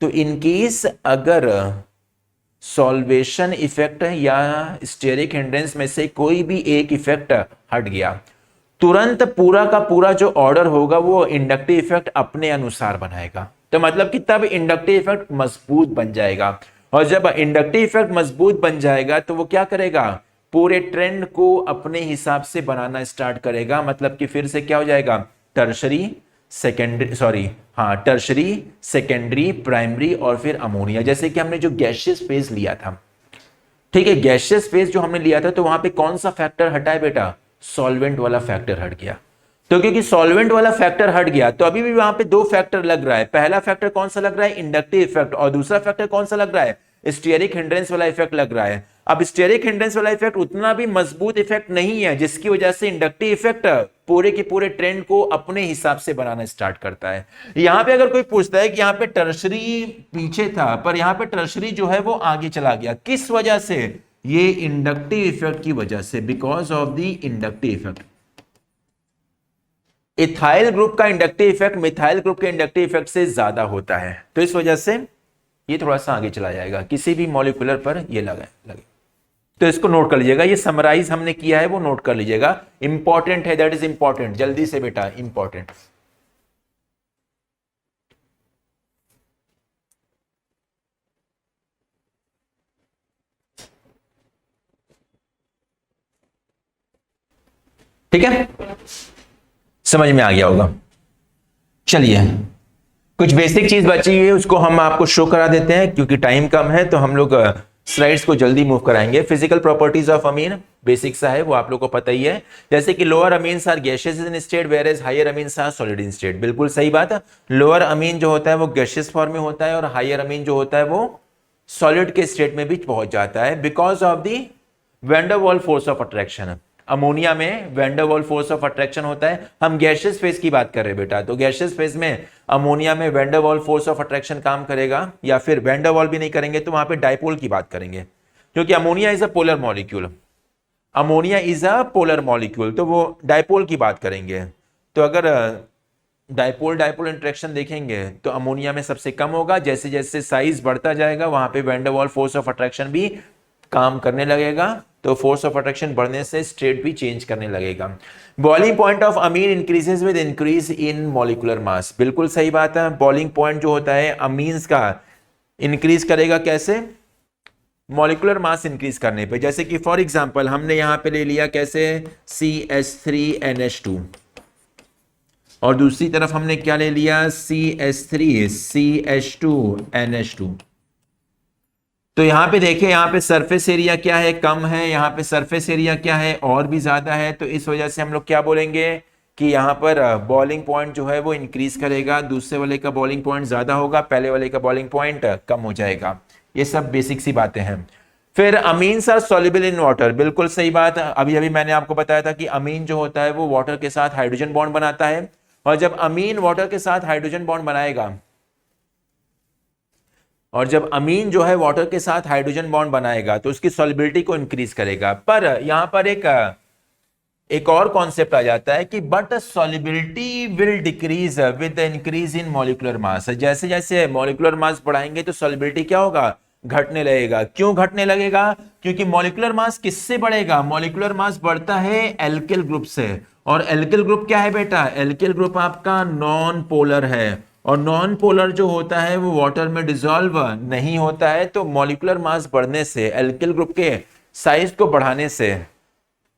तो इनकेस अगर सॉल्वेशन इफेक्ट या स्टीयरिक हिंड्रेंस में से कोई भी एक इफेक्ट हट गया, तुरंत पूरा का पूरा जो ऑर्डर होगा वो इंडक्टिव इफेक्ट अपने अनुसार बनाएगा। तो मतलब कि तब इंडक्टिव इफेक्ट मजबूत बन जाएगा, और जब इंडक्टिव इफेक्ट मजबूत बन जाएगा तो वो क्या करेगा, पूरे ट्रेंड को अपने हिसाब से बनाना स्टार्ट करेगा। मतलब कि फिर से क्या हो जाएगा, टर्शरी, सेकेंडरी, प्राइमरी, और फिर अमोनिया। जैसे कि हमने जो गैसियस फेज लिया था, ठीक है, गैसियस फेज जो हमने लिया था, तो वहां पे कौन सा फैक्टर हटा है बेटा, सॉल्वेंट वाला फैक्टर हट गया। तो क्योंकि सॉल्वेंट वाला फैक्टर हट गया तो अभी भी वहां पे 2 फैक्टर लग रहा है। पहला फैक्टर कौन सा लग रहा है, इंडक्टिव इफेक्ट, और दूसरा फैक्टर कौन सा लग रहा है, स्टीयरिक हिंड्रेंस वाला इफेक्ट लग रहा है। अब स्टीयरिक हिंड्रेंस वाला इफेक्ट उतना भी मजबूत इफेक्ट नहीं है, जिसकी वजह से इंडक्टिव इफेक्ट पूरे के पूरे ट्रेंड को अपने हिसाब से बनाना स्टार्ट करता है। यहां पे अगर कोई पूछता है कि यहां पे टर्शरी पीछे था पर यहां पे टर्शरी जो है वो आगे चला गया, किस वजह से, ये इंडक्टिव इफेक्ट की वजह से, because of the inductive effect. Ethyl group का इंडक्टिव इफेक्ट मिथाइल ग्रुप के इंडक्टिव इफेक्ट से ज्यादा होता है, तो इस वजह से ये थोड़ा सा आगे चला जाएगा किसी भी मॉलिक्यूलर पर ये लगे। तो इसको नोट कर लीजिएगा, ये समराइज हमने किया है वो नोट कर लीजिएगा, इंपॉर्टेंट है, दैट इज इंपॉर्टेंट, जल्दी से बेटा, इंपॉर्टेंट। ठीक है, समझ में आ गया होगा। चलिए, कुछ बेसिक चीज बची है उसको हम आपको शो करा देते हैं, क्योंकि टाइम कम है तो हम लोग स्लाइड्स को जल्दी मूव कराएंगे। Physical properties of amine basic सा है, वो आप लोग को पता ही है। जैसे कि lower amines are gaseous in state whereas higher amines are solid in state. बिल्कुल सही बात है, लोअर अमीन जो होता है वो गैसियस फॉर्म में होता है और हायर अमीन जो होता है वो सॉलिड के स्टेट में भी पहुंच जाता है, because of the van der Waals force of attraction. Ammonia में van der Waals force of attraction होता है। हम गैसियस फेज की बात कर रहे हैं बेटा, तो गैसियस फेज में अमोनिया में van der Waals force of attraction काम करेगा, या फिर वैन डर वाल्स भी नहीं करेंगे तो वहां पे डाइपोल की बात करेंगे, क्योंकि ammonia is a polar molecule, ammonia is a polar molecule, तो वो डाइपोल की बात करेंगे। तो अगर डाइपोल डाइपोल इंटरेक्शन देखेंगे तो अमोनिया में सबसे कम होगा, जैसे जैसे साइज बढ़ता जाएगा वहां पे van der Waals force of attraction भी काम करने लगेगा, तो फोर्स ऑफ अट्रैक्शन बढ़ने से स्टेट भी चेंज करने लगेगा। Boiling point of amine increases with increase in molecular mass, बिल्कुल सही बात है। बॉइलिंग पॉइंट जो होता है अमीन्स का इंक्रीज करेगा कैसे? मॉलिक्यूलर मास इंक्रीज करने पे। जैसे कि फॉर एग्जांपल हमने यहां पे ले लिया कैसे, CH3NH2, और दूसरी तरफ हमने क्या ले लिया, CH3CH2NH2। तो यहां पे देखिए, यहां पे सरफेस एरिया क्या है, कम है, यहां पे सरफेस एरिया क्या है, और भी ज्यादा है। तो इस वजह से हम लोग क्या बोलेंगे कि यहां पर बॉइलिंग पॉइंट जो है वो इंक्रीज करेगा, दूसरे वाले का बॉइलिंग पॉइंट ज्यादा होगा, पहले वाले का बॉइलिंग पॉइंट कम हो जाएगा। ये सब बेसिक सी बातें हैं। फिर amines are soluble in water, बिल्कुल सही बात। अभी अभी मैंने आपको बताया था कि अमीन जो होता है वो वाटर के साथ हाइड्रोजन बॉन्ड बनाता है, और जब अमीन वाटर के साथ हाइड्रोजन बॉन्ड बनाएगा, और जब अमीन जो है वाटर के साथ हाइड्रोजन बॉन्ड बनाएगा तो उसकी सॉल्युबिलिटी को इंक्रीज करेगा। पर यहां पर एक और कॉन्सेप्ट आ जाता है कि but solubility will decrease with the increase in molecular मास। जैसे जैसे मॉलिक्यूलर मास बढ़ाएंगे तो सॉल्युबिलिटी क्या होगा, घटने लगेगा। क्यों घटने लगेगा? क्योंकि मॉलिक्यूलर मास किससे बढ़ेगा, मॉलिक्यूलर मास बढ़ता है एल्किल ग्रुप से। और एल्किल ग्रुप क्या है बेटा, एल्किल ग्रुप आपका नॉन पोलर है, और नॉन पोलर जो होता है वो वाटर में डिसॉल्व नहीं होता है। तो मॉलिक्यूलर मास बढ़ने से, एल्किल ग्रुप के साइज को बढ़ाने से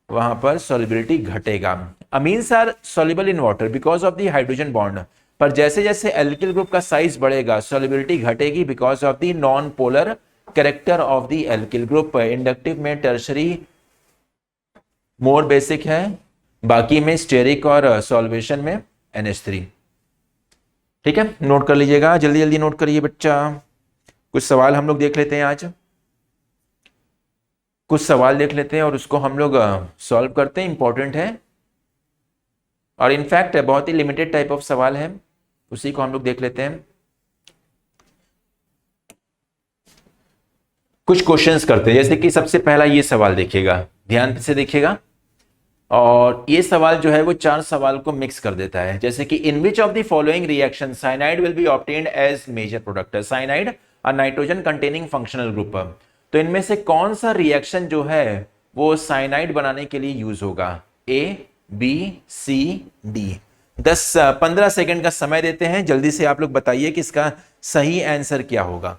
वहां पर सॉल्युबिलिटी घटेगा। Amines are soluble in water because of the hydrogen bond, पर जैसे जैसे एल्किल ग्रुप का साइज बढ़ेगा सॉल्युबिलिटी घटेगी because of the non polar character of the alkyl group. Inductive में टर्शरी मोर बेसिक है, बाकी में स्टेरिक और सॉल्वेशन में NH3। ठीक है, नोट कर लीजिएगा, जल्दी जल्दी नोट करिए बच्चा। कुछ सवाल हम लोग देख लेते हैं, आज कुछ सवाल देख लेते हैं और उसको हम लोग सॉल्व करते हैं, इंपॉर्टेंट है, और इनफैक्ट बहुत ही लिमिटेड टाइप ऑफ सवाल है, उसी को हम लोग देख लेते हैं। कुछ क्वेश्चंस करते हैं, जैसे कि सबसे पहला ये सवाल देखिएगा, ध्यान से देखिएगा, और ये सवाल जो है वो 4 सवाल को मिक्स कर देता है। जैसे कि in which of the following reaction cyanide will be obtained as major product. Cyanide और नाइट्रोजन कंटेनिंग फंक्शनल ग्रुप, तो इनमें से कौन सा रिएक्शन जो है वो साइनाइड बनाने के लिए यूज होगा, A, B, C, D। 10-15 second का समय देते हैं, जल्दी से आप लोग बताइए कि इसका सही आंसर क्या होगा।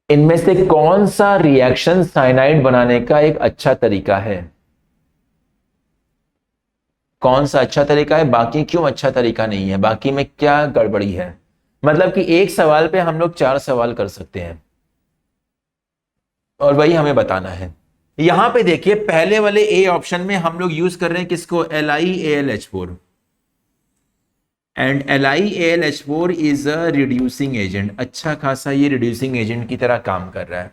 इनमें से कौन सा रिएक्शन साइनाइड बनाने का एक अच्छा तरीका है, कौन सा अच्छा तरीका है, बाकी क्यों अच्छा तरीका नहीं है, बाकी में क्या गड़बड़ी है। मतलब कि एक सवाल पे हम लोग 4 सवाल कर सकते हैं, और वही हमें बताना है। यहां पे देखिए पहले वाले ए ऑप्शन में हम लोग यूज कर रहे हैं किसको, LiAlH4, and LiAlH4 is a reducing agent. अच्छा खासा ये रिड्यूसिंग एजेंट की तरह काम कर रहा है।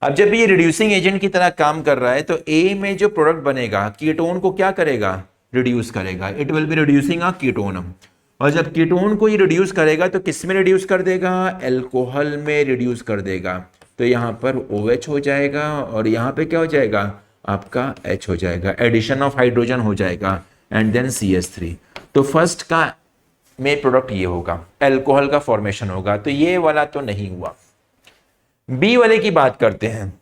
अब जब ये रिड्यूसिंग एजेंट की तरह काम कर रहा है तो ए में जो प्रोडक्ट बनेगा कीटोन को क्या करेगा, रिड्यूस करेगा। It will B reducing a ketone, और जब कीटोन को ये रिड्यूस करेगा तो किस में रिड्यूस कर देगा, एल्कोहल में रिड्यूस कर देगा। तो यहाँ पर OH हो जाएगा, और यहाँ पे क्या हो जाएगा, आपका H हो जाएगा, एडिशन ऑफ हाइड्रोजन हो जाएगा, एंड देन CH3। तो फर्स्ट का में प्रोडक्ट ये होगा, एल्कोहल का फॉर्मेशन होगा। तो ये वाला तो नहीं हुआ। बी वाले की बात करते हैं,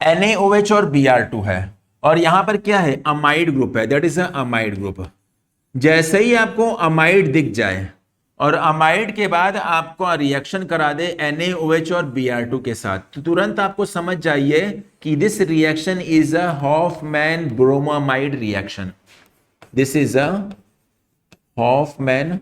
NaOH और Br2 है, और यहां पर क्या है, अमाइड ग्रुप है, that is a amide group. जैसे ही आपको अमाइड दिख जाए और अमाइड के बाद आपको रिएक्शन करा दे NaOH और Br2 के साथ, तो तुरंत आपको समझ जाइए कि this reaction is a Hofmann bromamide reaction. This is a Hofmann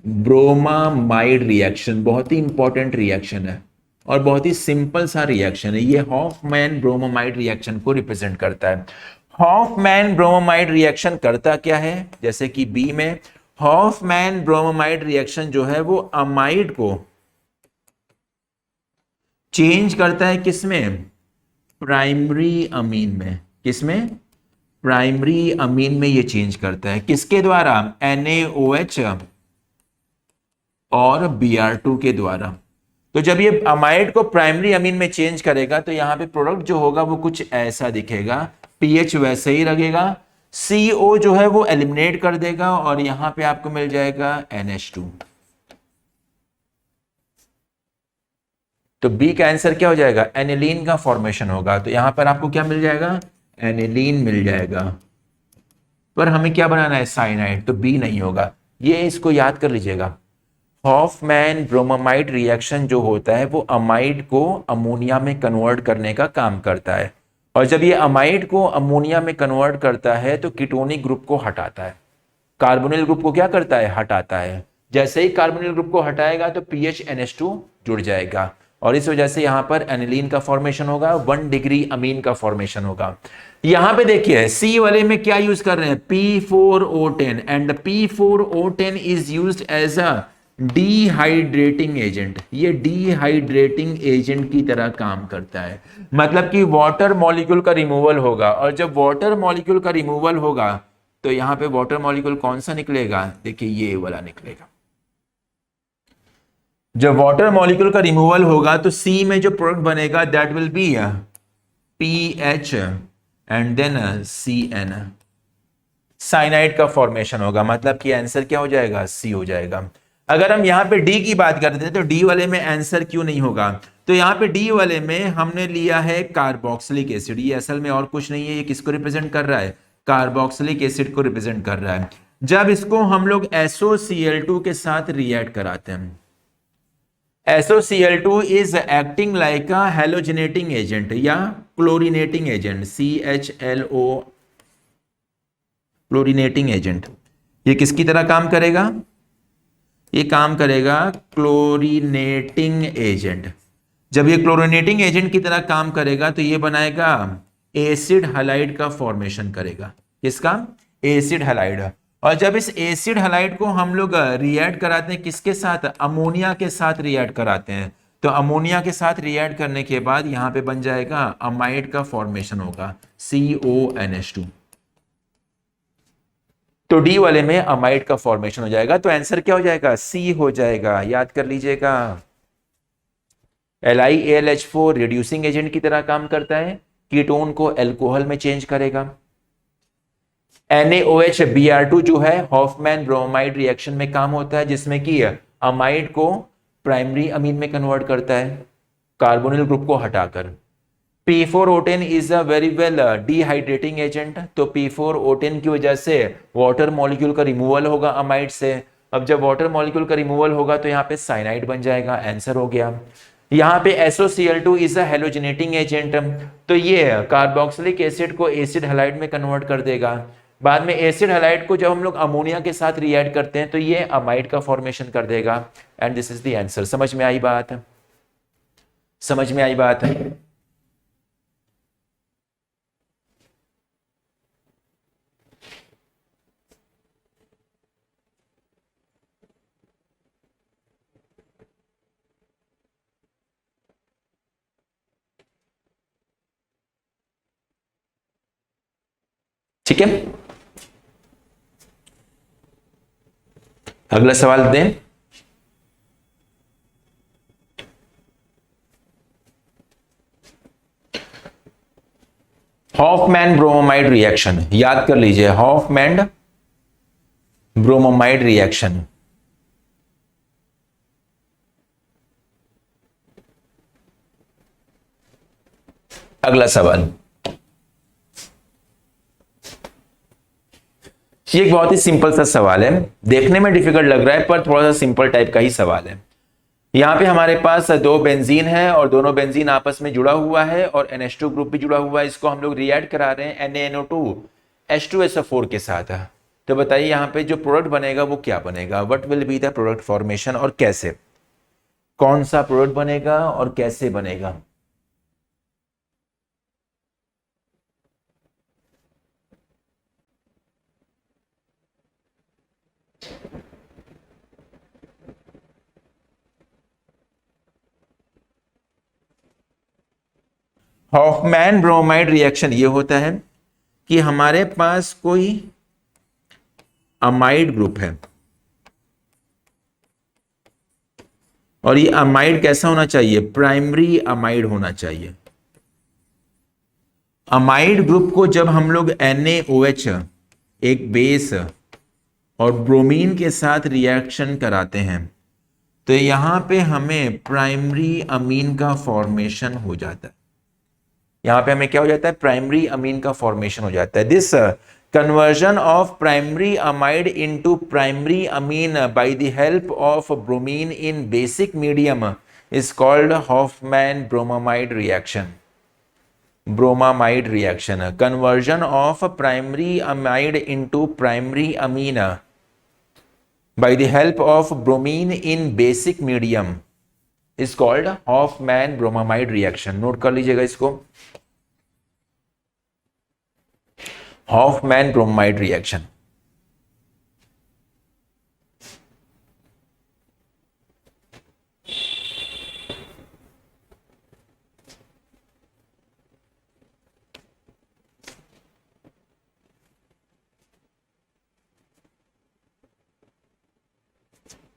bromamide reaction. बहुत ही इंपॉर्टेंट रिएक्शन है और बहुत ही सिंपल सा रिएक्शन है। ये हॉफमैन ब्रोमामाइड रिएक्शन को रिप्रेजेंट करता है। हॉफमैन ब्रोमामाइड रिएक्शन करता क्या है, जैसे कि बी में हॉफमैन ब्रोमामाइड रिएक्शन जो है वो अमाइड को चेंज करता है, किसमें, प्राइमरी अमीन में। किसमें, प्राइमरी अमीन में ये चेंज करता है, किसके द्वारा, NaOH और Br2 के द्वारा। तो जब ये अमाइड को प्राइमरी अमीन में चेंज करेगा तो यहाँ पे प्रोडक्ट जो होगा वो कुछ ऐसा दिखेगा, पीएच वैसे ही लगेगा, CO जो है वो एलिमिनेट कर देगा और यहाँ पे आपको मिल जाएगा NH2। तो बी का आंसर क्या हो जाएगा, एनिलीन का फॉर्मेशन होगा। तो यहां पर आपको क्या मिल जाएगा, एनिलीन मिल जाएगा। पर हमें क्या बनाना है, साइनाइड, तो बी नहीं होगा। ये इसको याद कर लीजिएगा, हॉफमैन ब्रोमामाइड रिएक्शन जो होता है वो अमाइड को अमोनिया में कन्वर्ट करने का काम करता है, और जब ये अमाइड को अमोनिया में कन्वर्ट करता है तो कीटोनिक ग्रुप को हटाता है, कार्बोनिल ग्रुप को क्या करता है, हटाता है। जैसे ही कार्बोनिल ग्रुप को हटाएगा तो पीएच NH2 जुड़ जाएगा और इस वजह से यहां पर एनिलीन का फॉर्मेशन होगा, 1 डिग्री अमीन का फॉर्मेशन होगा। यहां पे देखिए सी वाले में क्या यूज कर रहे हैं, P4O10, and P4O10 is used as a dehydrating agent. ये डिहाइड्रेटिंग एजेंट की तरह काम करता है, मतलब कि वाटर मॉलिक्यूल का रिमूवल होगा, और जब वाटर मॉलिक्यूल का रिमूवल होगा तो यहां पे वाटर मॉलिक्यूल कौन सा निकलेगा, देखिए ये वाला निकलेगा। जब वाटर मॉलिक्यूल का रिमूवल होगा तो सी में जो प्रोडक्ट बनेगा that will be PH and then CN, cyanide का फॉर्मेशन होगा। मतलब कि आंसर क्या हो जाएगा, सी हो जाएगा। अगर हम यहां पे डी की बात करते हैं तो डी वाले में आंसर क्यों नहीं होगा, तो यहां पे डी वाले में हमने लिया है कार्बोक्सिलिक एसिड। ये असल में और कुछ नहीं है, ये किसको रिप्रेजेंट कर रहा है, कार्बोक्सिलिक एसिड को रिप्रेजेंट कर रहा है। जब इसको हम लोग SOCl2 के साथ रिएक्ट कराते हैं, SOCl2 is acting like a halogenating agent या chlorinating agent, CHLO chlorinating agent। ये किसकी तरह काम करेगा, ये काम करेगा क्लोरीनेटिंग एजेंट। जब ये क्लोरीनेटिंग एजेंट की तरह काम करेगा तो ये बनाएगा एसिड हैलाइड का फॉर्मेशन करेगा। किसका, एसिड हैलाइड। और जब इस एसिड हैलाइड को हम लोग रिएक्ट कराते हैं किसके साथ, अमोनिया के साथ रिएक्ट कराते हैं, तो अमोनिया के साथ रिएक्ट करने के बाद यहां पे बन जाएगा अमाइड का फॉर्मेशन होगा, CONH2। तो डी वाले में अमाइड का फॉर्मेशन हो जाएगा। तो आंसर क्या हो जाएगा, सी हो जाएगा, याद कर लीजिएगा। LiAlH4 रिड्यूसिंग एजेंट की तरह काम करता है, कीटोन को एल्कोहल में चेंज करेगा। NaOH Br2 जो है हॉफमैन ब्रोमाइड रिएक्शन में काम होता है, जिसमें कि अमाइड को प्राइमरी अमीन में कन्वर्ट करता है कार्बोनिल ग्रुप को हटाकर। P4O10 is a very well dehydrating agent, तो P4O10 की वजह से वाटर मॉलिक्यूल का रिमूवल होगा अमाइड से। अब जब वाटर मॉलिक्यूल का रिमूवल होगा तो यहाँ पे साइनाइड बन जाएगा, आंसर हो गया। यहाँ पे SOCl2 इज अ हेलोजेनेटिंग एजेंट, तो ये कार्बोक्सिलिक एसिड को एसिड हैलाइड में कन्वर्ट कर देगा। बाद में एसिड हैलाइड को जब हम लोग अमोनिया के साथ रिएक्ट करते हैं तो ये अमाइड का फॉर्मेशन कर देगा, and this is the answer. समझ में आई बात, समझ में आई बात है। ठीक है, अगला सवाल दें। हॉफमैन ब्रोमामाइड रिएक्शन, याद कर लीजिए, हॉफमैन ब्रोमामाइड रिएक्शन। अगला सवाल, ये एक बहुत ही सिंपल सा सवाल है, देखने में डिफिकल्ट लग रहा है पर थोड़ा सा सिंपल टाइप का ही सवाल है। यहाँ पे हमारे पास दो बेंजीन है और दोनों बेंजीन आपस में जुड़ा हुआ है और NH2 ग्रुप भी जुड़ा हुआ है। इसको हम लोग रिएक्ट करा रहे हैं NaNO2 H2SO4 के साथ। तो बताइए यहाँ पे जो प्रोडक्ट बनेगा वो क्या बनेगा, what will be the product formation, और कैसे, कौन सा प्रोडक्ट बनेगा और कैसे बनेगा। हॉफमैन ब्रोमाइड रिएक्शन ये होता है कि हमारे पास कोई अमाइड ग्रुप है और ये अमाइड कैसा होना चाहिए, प्राइमरी अमाइड होना चाहिए। अमाइड ग्रुप को जब हम लोग NaOH एक बेस और ब्रोमीन के साथ रिएक्शन कराते हैं तो यहां पे हमें प्राइमरी अमीन का फॉर्मेशन हो जाता है। यहां पे हमें क्या हो जाता है, प्राइमरी अमीन का फॉर्मेशन हो जाता है। This conversion of primary amide into primary amine by the help of bromine in basic medium is called Hofmann bromamide reaction. Bromamide reaction, conversion of primary amide into primary amine by the help of bromine in basic medium is called Hofmann bromamide reaction। Note कर लीजिएगा इसको, Hofmann bromamide reaction।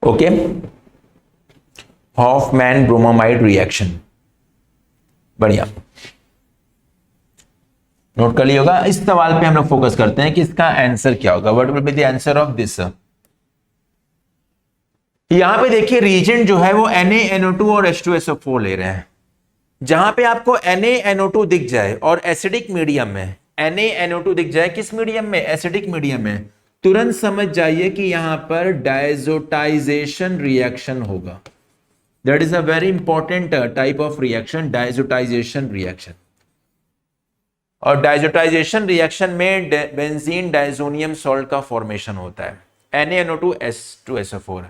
Okay, Hofmann bromamide reaction, बढ़िया, note कर लिया होगा। इस सवाल पे हम लोग फोकस करते हैं कि इसका आंसर क्या होगा, what will be the answer of this. यहां पे देखिए रीजेंट जो है वो NaNO2 और H2SO4 ले रहे हैं। जहां पे आपको NaNO2 दिख जाए और एसिडिक मीडियम में NaNO2 दिख जाए, किस मीडियम में, एसिडिक मीडियम में, तुरंत समझ जाइए कि यहां पर डायजोटाइजेशन रिएक्शन होगा। That is a very important type of reaction, डायजोटाइजेशन reaction. और डायजोटाइजेशन रिएक्शन में बेंजीन डायजोनियम सॉल्ट का फॉर्मेशन होता है, NaNO2 H2SO4।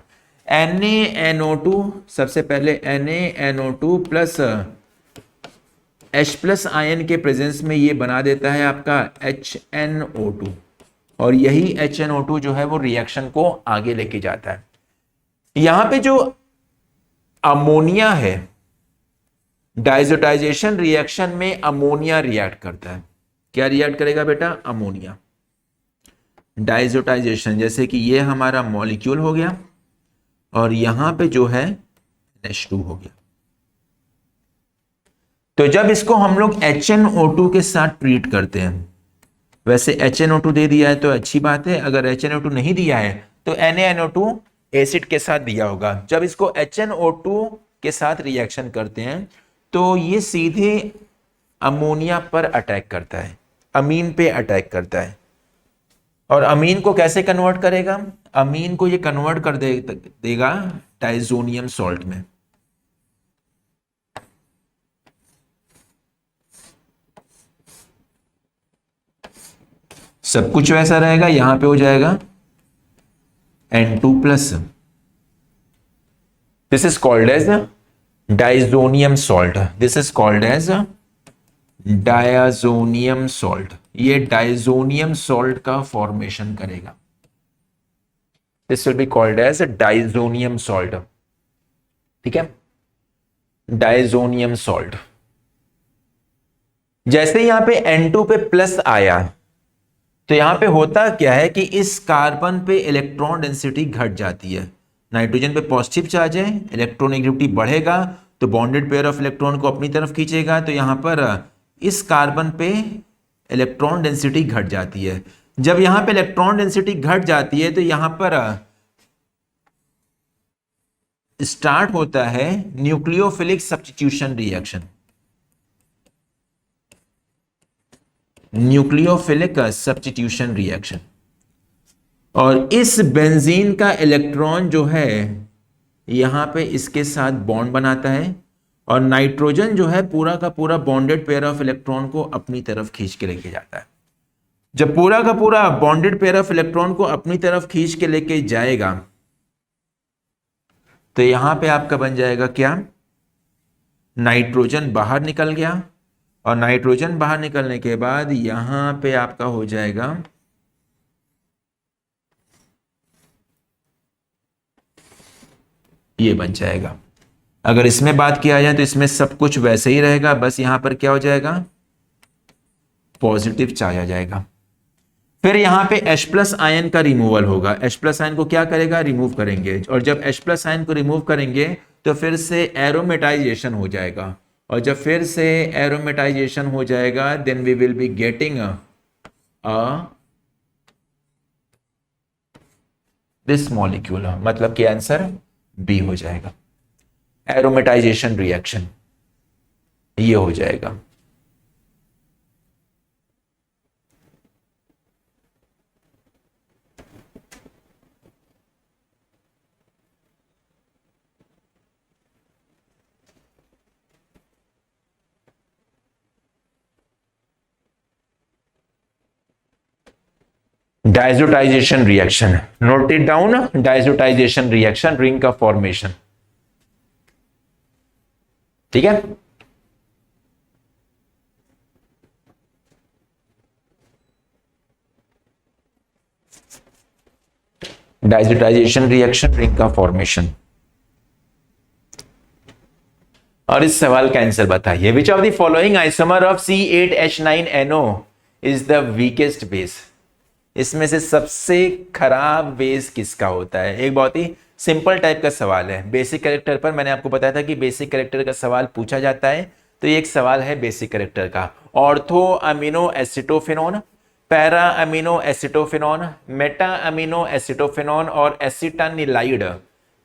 NaNO2 सबसे पहले NaNO2 प्लस H+ आयन के प्रेजेंस में ये बना देता है आपका HNO2, और यही HNO2 जो है वो रिएक्शन को आगे लेके जाता है। यहां पे जो अमोनिया है, डायजोटाइजेशन रिएक्शन में अमोनिया रिएक्ट करता है। क्या रिएक्ट करेगा बेटा, अमोनिया। डायजोटाइजेशन, जैसे कि ये हमारा मॉलिक्यूल हो गया और यहां पे जो है H2 हो गया। तो जब इसको हम लोग HNO2 के साथ ट्रीट करते हैं, वैसे HNO2 दे दिया है तो अच्छी बात है, अगर HNO2 नहीं दिया है तो NaNO2 एसिड के साथ दिया होगा। जब इसको HNO2 के साथ रिएक्शन करते हैं तो ये सीधे अमोनिया पर अटैक करता है, अमीन पे अटैक करता है। और अमीन को कैसे कन्वर्ट करेगा, अमीन को ये कन्वर्ट कर देगा डायजोनियम सॉल्ट में। सब कुछ वैसा रहेगा, यहां पे हो जाएगा N2+। This is called as diazonium salt, this is called as diazonium salt. ये डायजोनियम सॉल्ट का फॉर्मेशन करेगा, this will be called as diazonium salt. ठीक है, डायजोनियम सॉल्ट। जैसे यहां पे N2 पे प्लस आया तो यहां पे होता क्या है कि इस कार्बन पे इलेक्ट्रॉन डेंसिटी घट जाती है। नाइट्रोजन पे पॉजिटिव चार्ज है, इलेक्ट्रॉन नेगेटिविटी बढ़ेगा तो बॉन्डेड पेयर ऑफ इलेक्ट्रॉन को अपनी तरफ खींचेगा, तो यहां पर इस कार्बन पे इलेक्ट्रॉन डेंसिटी घट जाती है। जब यहां पे इलेक्ट्रॉन डेंसिटी घट जाती है तो यहां पर स्टार्ट होता है nucleophilic substitution reaction, nucleophilic substitution reaction. और इस बेंजीन का इलेक्ट्रॉन जो है यहां पे इसके साथ बॉन्ड बनाता है और नाइट्रोजन जो है पूरा का पूरा बॉन्डेड पेयर ऑफ इलेक्ट्रॉन को अपनी तरफ खींच के लेके जाता है। जब पूरा का पूरा बॉन्डेड पेयर ऑफ इलेक्ट्रॉन को अपनी तरफ खींच के लेके जाएगा तो यहां पे आपका बन जाएगा क्या, नाइट्रोजन बाहर निकल गया, और नाइट्रोजन बाहर निकलने के बाद यहां पे आपका हो जाएगा ये बन जाएगा। अगर इसमें बात किया जाए तो इसमें सब कुछ वैसे ही रहेगा, बस यहां पर क्या हो जाएगा, पॉजिटिव चार्ज आ जाएगा। फिर यहां पे H+ आयन का रिमूवल होगा। H+ आयन को क्या करेगा, रिमूव करेंगे, और जब H+ आयन को रिमूव करेंगे तो फिर से एरोमेटाइजेशन हो जाएगा, और जब फिर से एरोमेटाइजेशन हो जाएगा then we will be getting this molecule, मतलब कि आंसर बी हो जाएगा, एरोमेटाइजेशन रिएक्शन ये हो जाएगा। डायजोटाइजेशन reaction, note it down, डायजोटाइजेशन reaction, ring का फॉर्मेशन, ठीक है। डायजोटाइजेशन रिएक्शन, रिंग का फॉर्मेशन। और इस सवाल का आंसर बताइए, विच of the following isomer of C8H9NO is the weakest base. इसमें से सबसे खराब बेस किसका होता है। एक बहुत ही सिंपल टाइप का सवाल है, बेसिक कैरेक्टर पर मैंने आपको बताया था कि बेसिक कैरेक्टर का सवाल पूछा जाता है, तो ये एक सवाल है बेसिक कैरेक्टर का। Ortho amino acetophenone, para amino acetophenone, meta amino acetophenone और एसिटानिलाइड,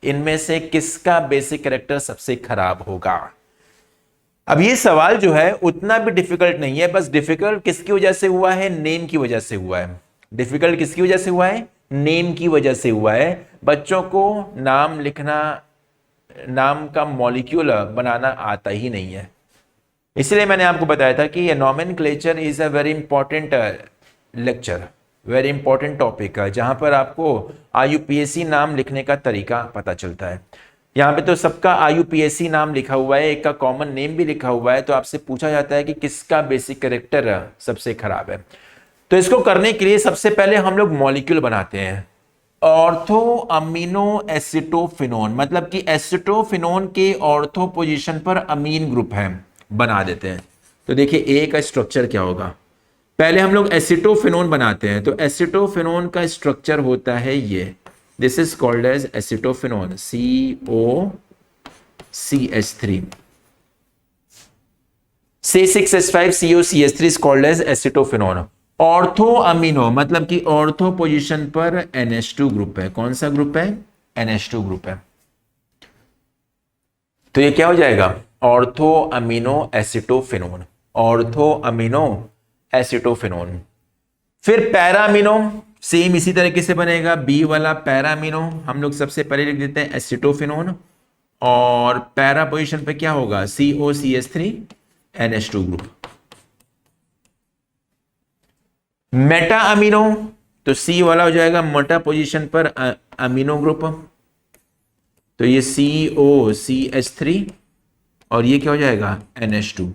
इनमें से किसका बेसिक कैरेक्टर सबसे खराब होगा। अब ये सवाल जो है उतना भी डिफिकल्ट नहीं है, बस डिफिकल्ट किसकी वजह से हुआ है, नेम की वजह से हुआ है। डिफिकल्ट किसकी वजह से हुआ है, नेम की वजह से हुआ है। बच्चों को नाम लिखना, नाम का मॉलिक्यूल बनाना आता ही नहीं है, इसलिए मैंने आपको बताया था कि nomenclature is a very important lecture, very important topic है, जहां पर आपको IUPAC नाम लिखने का तरीका पता चलता है। यहाँ पे तो सबका IUPAC नाम लिखा हुआ है, एक का कॉमन नेम भी लिखा हुआ है, तो आपसे पूछा जाता है कि किसका बेसिक कैरेक्टर सबसे खराब है। तो इसको करने के लिए सबसे पहले हम लोग मॉलिक्यूल बनाते हैं। ऑर्थो अमीनो एसिटोफिनोन, मतलब कि एसिटोफिनोन के ऑर्थो पोजीशन पर अमीन ग्रुप है, बना देते हैं। तो देखिए ए का स्ट्रक्चर क्या होगा, पहले हम लोग एसिटोफिनोन बनाते हैं, तो एसिटोफिनोन का स्ट्रक्चर होता है ये, this is called as acetophenone, COCH3, C6H5COCH3 is called as acetophenone. Ortho amino मतलब कि ऑर्थो पोजीशन पर NH2 ग्रुप है, कौन सा ग्रुप है, NH2 ग्रुप है, तो ये क्या हो जाएगा, ortho amino acetophenone, ortho amino acetophenone. फिर पैरामिनो, सेम इसी तरीके से बनेगा, बी वाला पैरामिनो हम लोग सबसे पहले लिख देते हैं एसिटोफिनोन, और पैरा पोजीशन पे क्या होगा, COCH3 NH2 group. Meta amino, तो सी वाला हो जाएगा मेटा पोजीशन पर अमीनो ग्रुप, तो ये COCH3 और ये क्या हो जाएगा NH2।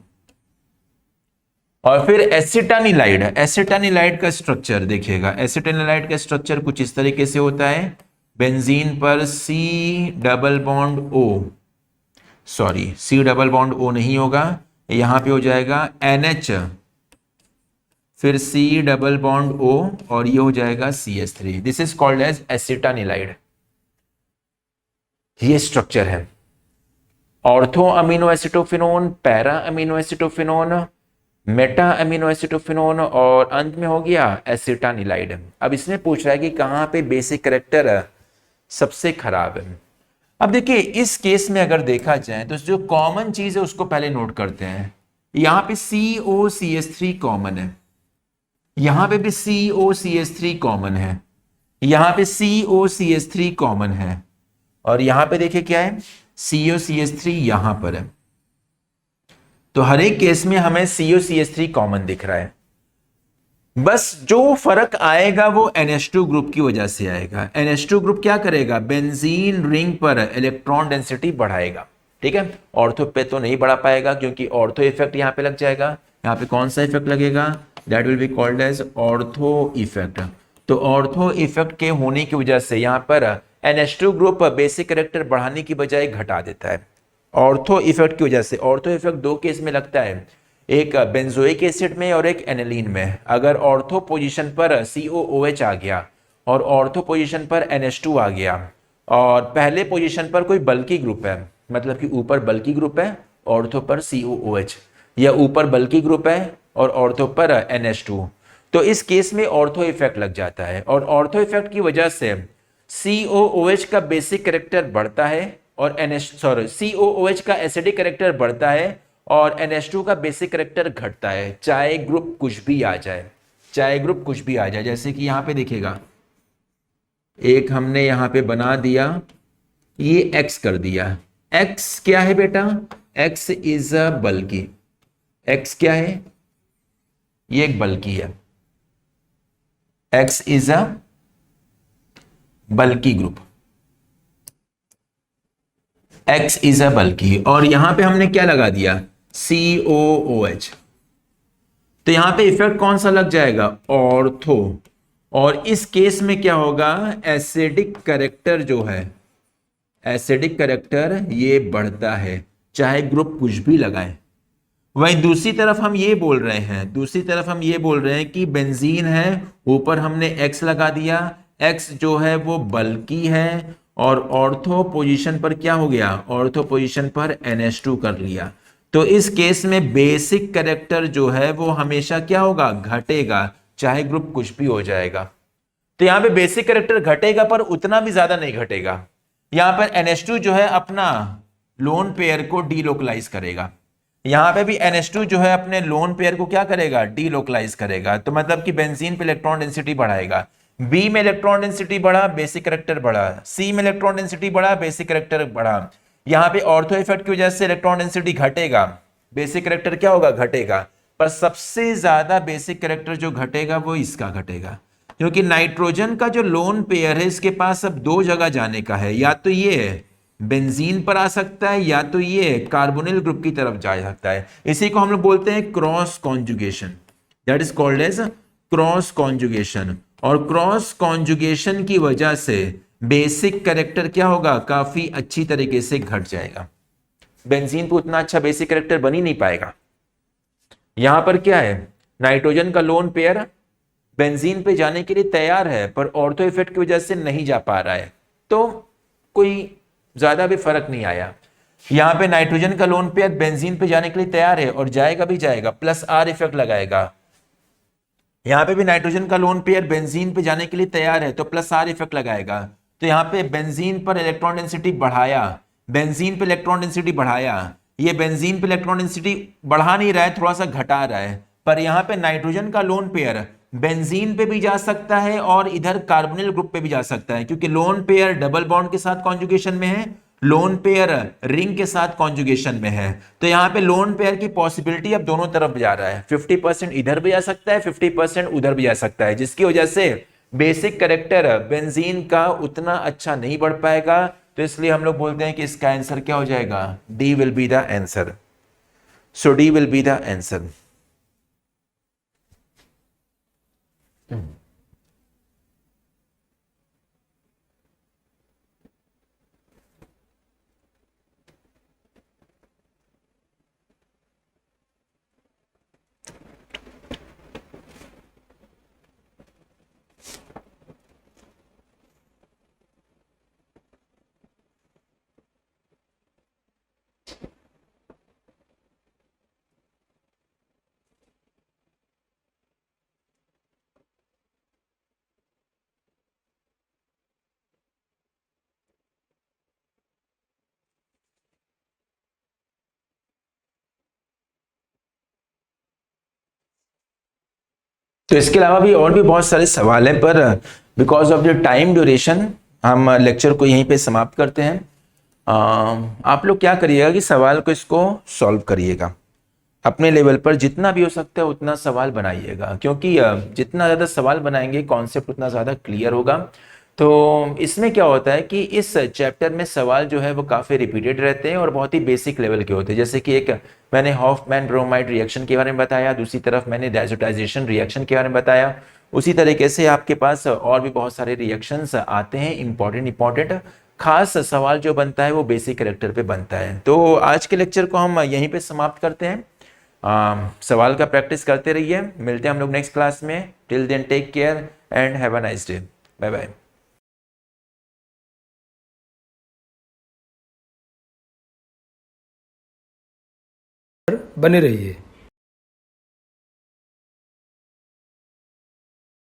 और फिर एसिटानिलाइड, एसिटानिलाइड का स्ट्रक्चर देखिएगा, एसिटानिलाइड का स्ट्रक्चर कुछ इस तरीके से होता है, बेंजीन पर C double bond O, sorry C double bond O नहीं होगा, यहां पे हो जाएगा NH, फिर C डबल बॉन्ड O और ये हो जाएगा CH3, this is called as acetanilide. ये स्ट्रक्चर है, ortho amino acetophenone, para amino acetophenone, meta amino acetophenone और अंत में हो गया एसिटानिलाइड। अब इसमें पूछ रहा है कि कहां पे बेसिक कैरेक्टर सबसे खराब है। अब देखिए इस केस में अगर देखा जाए तो जो कॉमन चीज है उसको पहले नोट करते हैं, यहां पे COCH3 कॉमन है, यहां पे भी COCH3 कॉमन है, यहां पे COCH3 कॉमन है, और यहां पे देखिए क्या है, COCH3 यहां पर है, तो हर एक केस में हमें COCH3 कॉमन दिख रहा है। बस जो फर्क आएगा वो NH2 ग्रुप की वजह से आएगा। NH2 ग्रुप क्या करेगा, बेंजीन रिंग पर इलेक्ट्रॉन डेंसिटी बढ़ाएगा, ठीक है। ऑर्थो पे तो नहीं बढ़ा पाएगा क्योंकि ऑर्थो इफेक्ट यहां पे लग जाएगा, यहां पे कौन सा इफेक्ट लगेगा, that will be called as ortho effect. तो ऑर्थो इफेक्ट के होने की वजह से यहां पर NH2 ग्रुप बेसिक कैरेक्टर बढ़ाने की बजाय घटा देता है, ऑर्थो इफेक्ट की वजह से। ऑर्थो इफेक्ट दो केस में लगता है, एक बेंजोइक एसिड में और एक एनिलीन में। अगर ऑर्थो पोजीशन पर COOH आ गया और ऑर्थो पोजीशन पर NH2 आ गया और पहले पोजीशन पर कोई बल्की ग्रुप है, मतलब कि ऊपर बल्कि ग्रुप है, ऑर्थो पर COOH, या ऊपर बल्कि ग्रुप है और ऑर्थो पर NH2, तो इस केस में ऑर्थो इफेक्ट लग जाता है। और ऑर्थो इफेक्ट की वजह से COOH का बेसिक कैरेक्टर बढ़ता है और COOH का एसिडिक कैरेक्टर बढ़ता है और NH2 का बेसिक कैरेक्टर घटता है, चाहे ग्रुप कुछ भी आ जाए, चाहे ग्रुप कुछ भी आ जाए। जैसे कि यहां पे देखिएगा, एक हमने यहां पे बना दिया, ये X कर दिया। X क्या है बेटा? X इज अ बल्कि। X क्या है? ये एक बल्कि है। X इज अ बल्कि ग्रुप, X इज अ बल्कि, और यहां पे हमने क्या लगा दिया? COOH। तो यहां पे इफेक्ट कौन सा लग जाएगा? ऑर्थो। और इस केस में क्या होगा? एसिडिक कैरेक्टर जो है, एसिडिक कैरेक्टर ये बढ़ता है, चाहे ग्रुप कुछ भी लगाए। वहीं दूसरी तरफ हम ये बोल रहे हैं, दूसरी तरफ हम ये बोल रहे हैं कि बेंजीन है, ऊपर हमने X लगा दिया, X जो है वो बल्कि है, और ऑर्थो पोजीशन पर क्या हो गया? ऑर्थो पोजीशन पर NH2 कर लिया। तो इस केस में बेसिक कैरेक्टर जो है वो हमेशा क्या होगा? घटेगा, चाहे ग्रुप कुछ भी हो जाएगा। तो यहां पे बेसिक कैरेक्टर घटेगा पर उतना भी ज्यादा नहीं घटेगा। यहां पर NH2 जो है अपना लोन पेयर को डीलोकलाइज करेगा, यहां पे भी NH2 जो है अपने लोन पेयर को क्या करेगा? डीलोकलाइज करेगा। तो मतलब कि बेंजीन पे इलेक्ट्रॉन डेंसिटी बढ़ाएगा। बी में इलेक्ट्रॉन डेंसिटी बढ़ा, बेसिक कैरेक्टर बढ़ा। सी में इलेक्ट्रॉन डेंसिटी बढ़ा, बेसिक कैरेक्टर बढ़ा। यहां पे ऑर्थो इफेक्ट की वजह से इलेक्ट्रॉन डेंसिटी घटेगा, बेसिक कैरेक्टर क्या होगा? घटेगा। पर सबसे ज्यादा बेसिक कैरेक्टर जो घटेगा वो इसका घटेगा, क्योंकि नाइट्रोजन का जो लोन पेयर है इसके पास अब दो जगह जाने का है, या तो ये बेंजीन पर आ सकता है या तो ये कार्बोनिल ग्रुप की तरफ जा सकता है। इसी को हम लोग बोलते हैं cross conjugation, that is called as cross conjugation. और क्रॉस कॉन्जुगेशन की वजह से बेसिक कैरेक्टर क्या होगा? काफी अच्छी तरीके से घट जाएगा। बेंजीन पे उतना अच्छा बेसिक कैरेक्टर बन ही नहीं पाएगा। यहां पर क्या है? नाइट्रोजन का लोन पेयर बेंजीन पे जाने के लिए तैयार है पर ऑर्थो इफेक्ट की वजह से नहीं जा पा रहा है, तो कोई ज्यादा भी फर्क नहीं आया। यहां पे नाइट्रोजन का लोन पेयर बेंजीन पे जाने के लिए तैयार है और जाएगा भी जाएगा, प्लस R इफेक्ट लगाएगा। यहां पे भी नाइट्रोजन का लोन पेयर बेंजीन पे जाने के लिए तैयार है तो प्लस R इफेक्ट लगाएगा। तो यहां पे बेंजीन पर इलेक्ट्रॉन डेंसिटी बढ़ाया, बेंजीन पे इलेक्ट्रॉन डेंसिटी बढ़ाया, ये बेंजीन पे इलेक्ट्रॉन डेंसिटी बढ़ा नहीं रहा है, थोड़ा सा घटा रहा है। पर यहां पे नाइट्रोजन का लोन पेयर बेंजीन पे भी जा सकता है और इधर कार्बोनिल ग्रुप पे भी जा सकता है, क्योंकि लोन पेयर डबल बॉन्ड के साथ कॉन्जुगेशन में है, लोन पेयर रिंग के साथ कॉन्जुगेशन में है। तो यहां पे लोन पेयर की पॉसिबिलिटी अब दोनों तरफ जा रहा है, 50% इधर भी जा सकता है, 50% उधर भी जा सकता है, जिसकी वजह से बेसिक कैरेक्टर बेंजीन का उतना अच्छा नहीं बढ़ पाएगा। तो इसलिए हम लोग बोलते हैं कि इसका आंसर क्या हो जाएगा? D will be the answer. So D will be the answer. तो इसके अलावा भी और भी बहुत सारे सवाल हैं, पर because of the time duration हम लेक्चर को यहीं पे समाप्त करते हैं। आप लोग क्या करिएगा कि सवाल को इसको सॉल्व करिएगा, अपने लेवल पर जितना भी हो सकता है उतना सवाल बनाइएगा, क्योंकि जितना ज़्यादा सवाल बनाएंगे कॉन्सेप्ट उतना ज़्यादा क्लियर होगा। तो इसमें क्या होता है कि इस चैप्टर में सवाल जो है वो काफ़ी रिपीटेड रहते हैं और बहुत ही बेसिक लेवल के होते हैं। जैसे कि एक मैंने हॉफमैन ब्रोमाइड रिएक्शन के बारे में बताया, दूसरी तरफ मैंने डायजोटाइजेशन रिएक्शन के बारे में बताया। उसी तरीके से आपके पास और भी बहुत सारे रिएक्शंस आते हैं, इंपॉर्टेंट खास सवाल जो बनता है वो बेसिक कैरेक्टर पे बनता है। तो आज के लेक्चर को हम यहीं पे समाप्त करते हैं। सवाल का प्रैक्टिस करते रहिए, मिलते हैं हम लोग नेक्स्ट क्लास में। Till then take care and have a nice day. Bye bye. बने रहिए।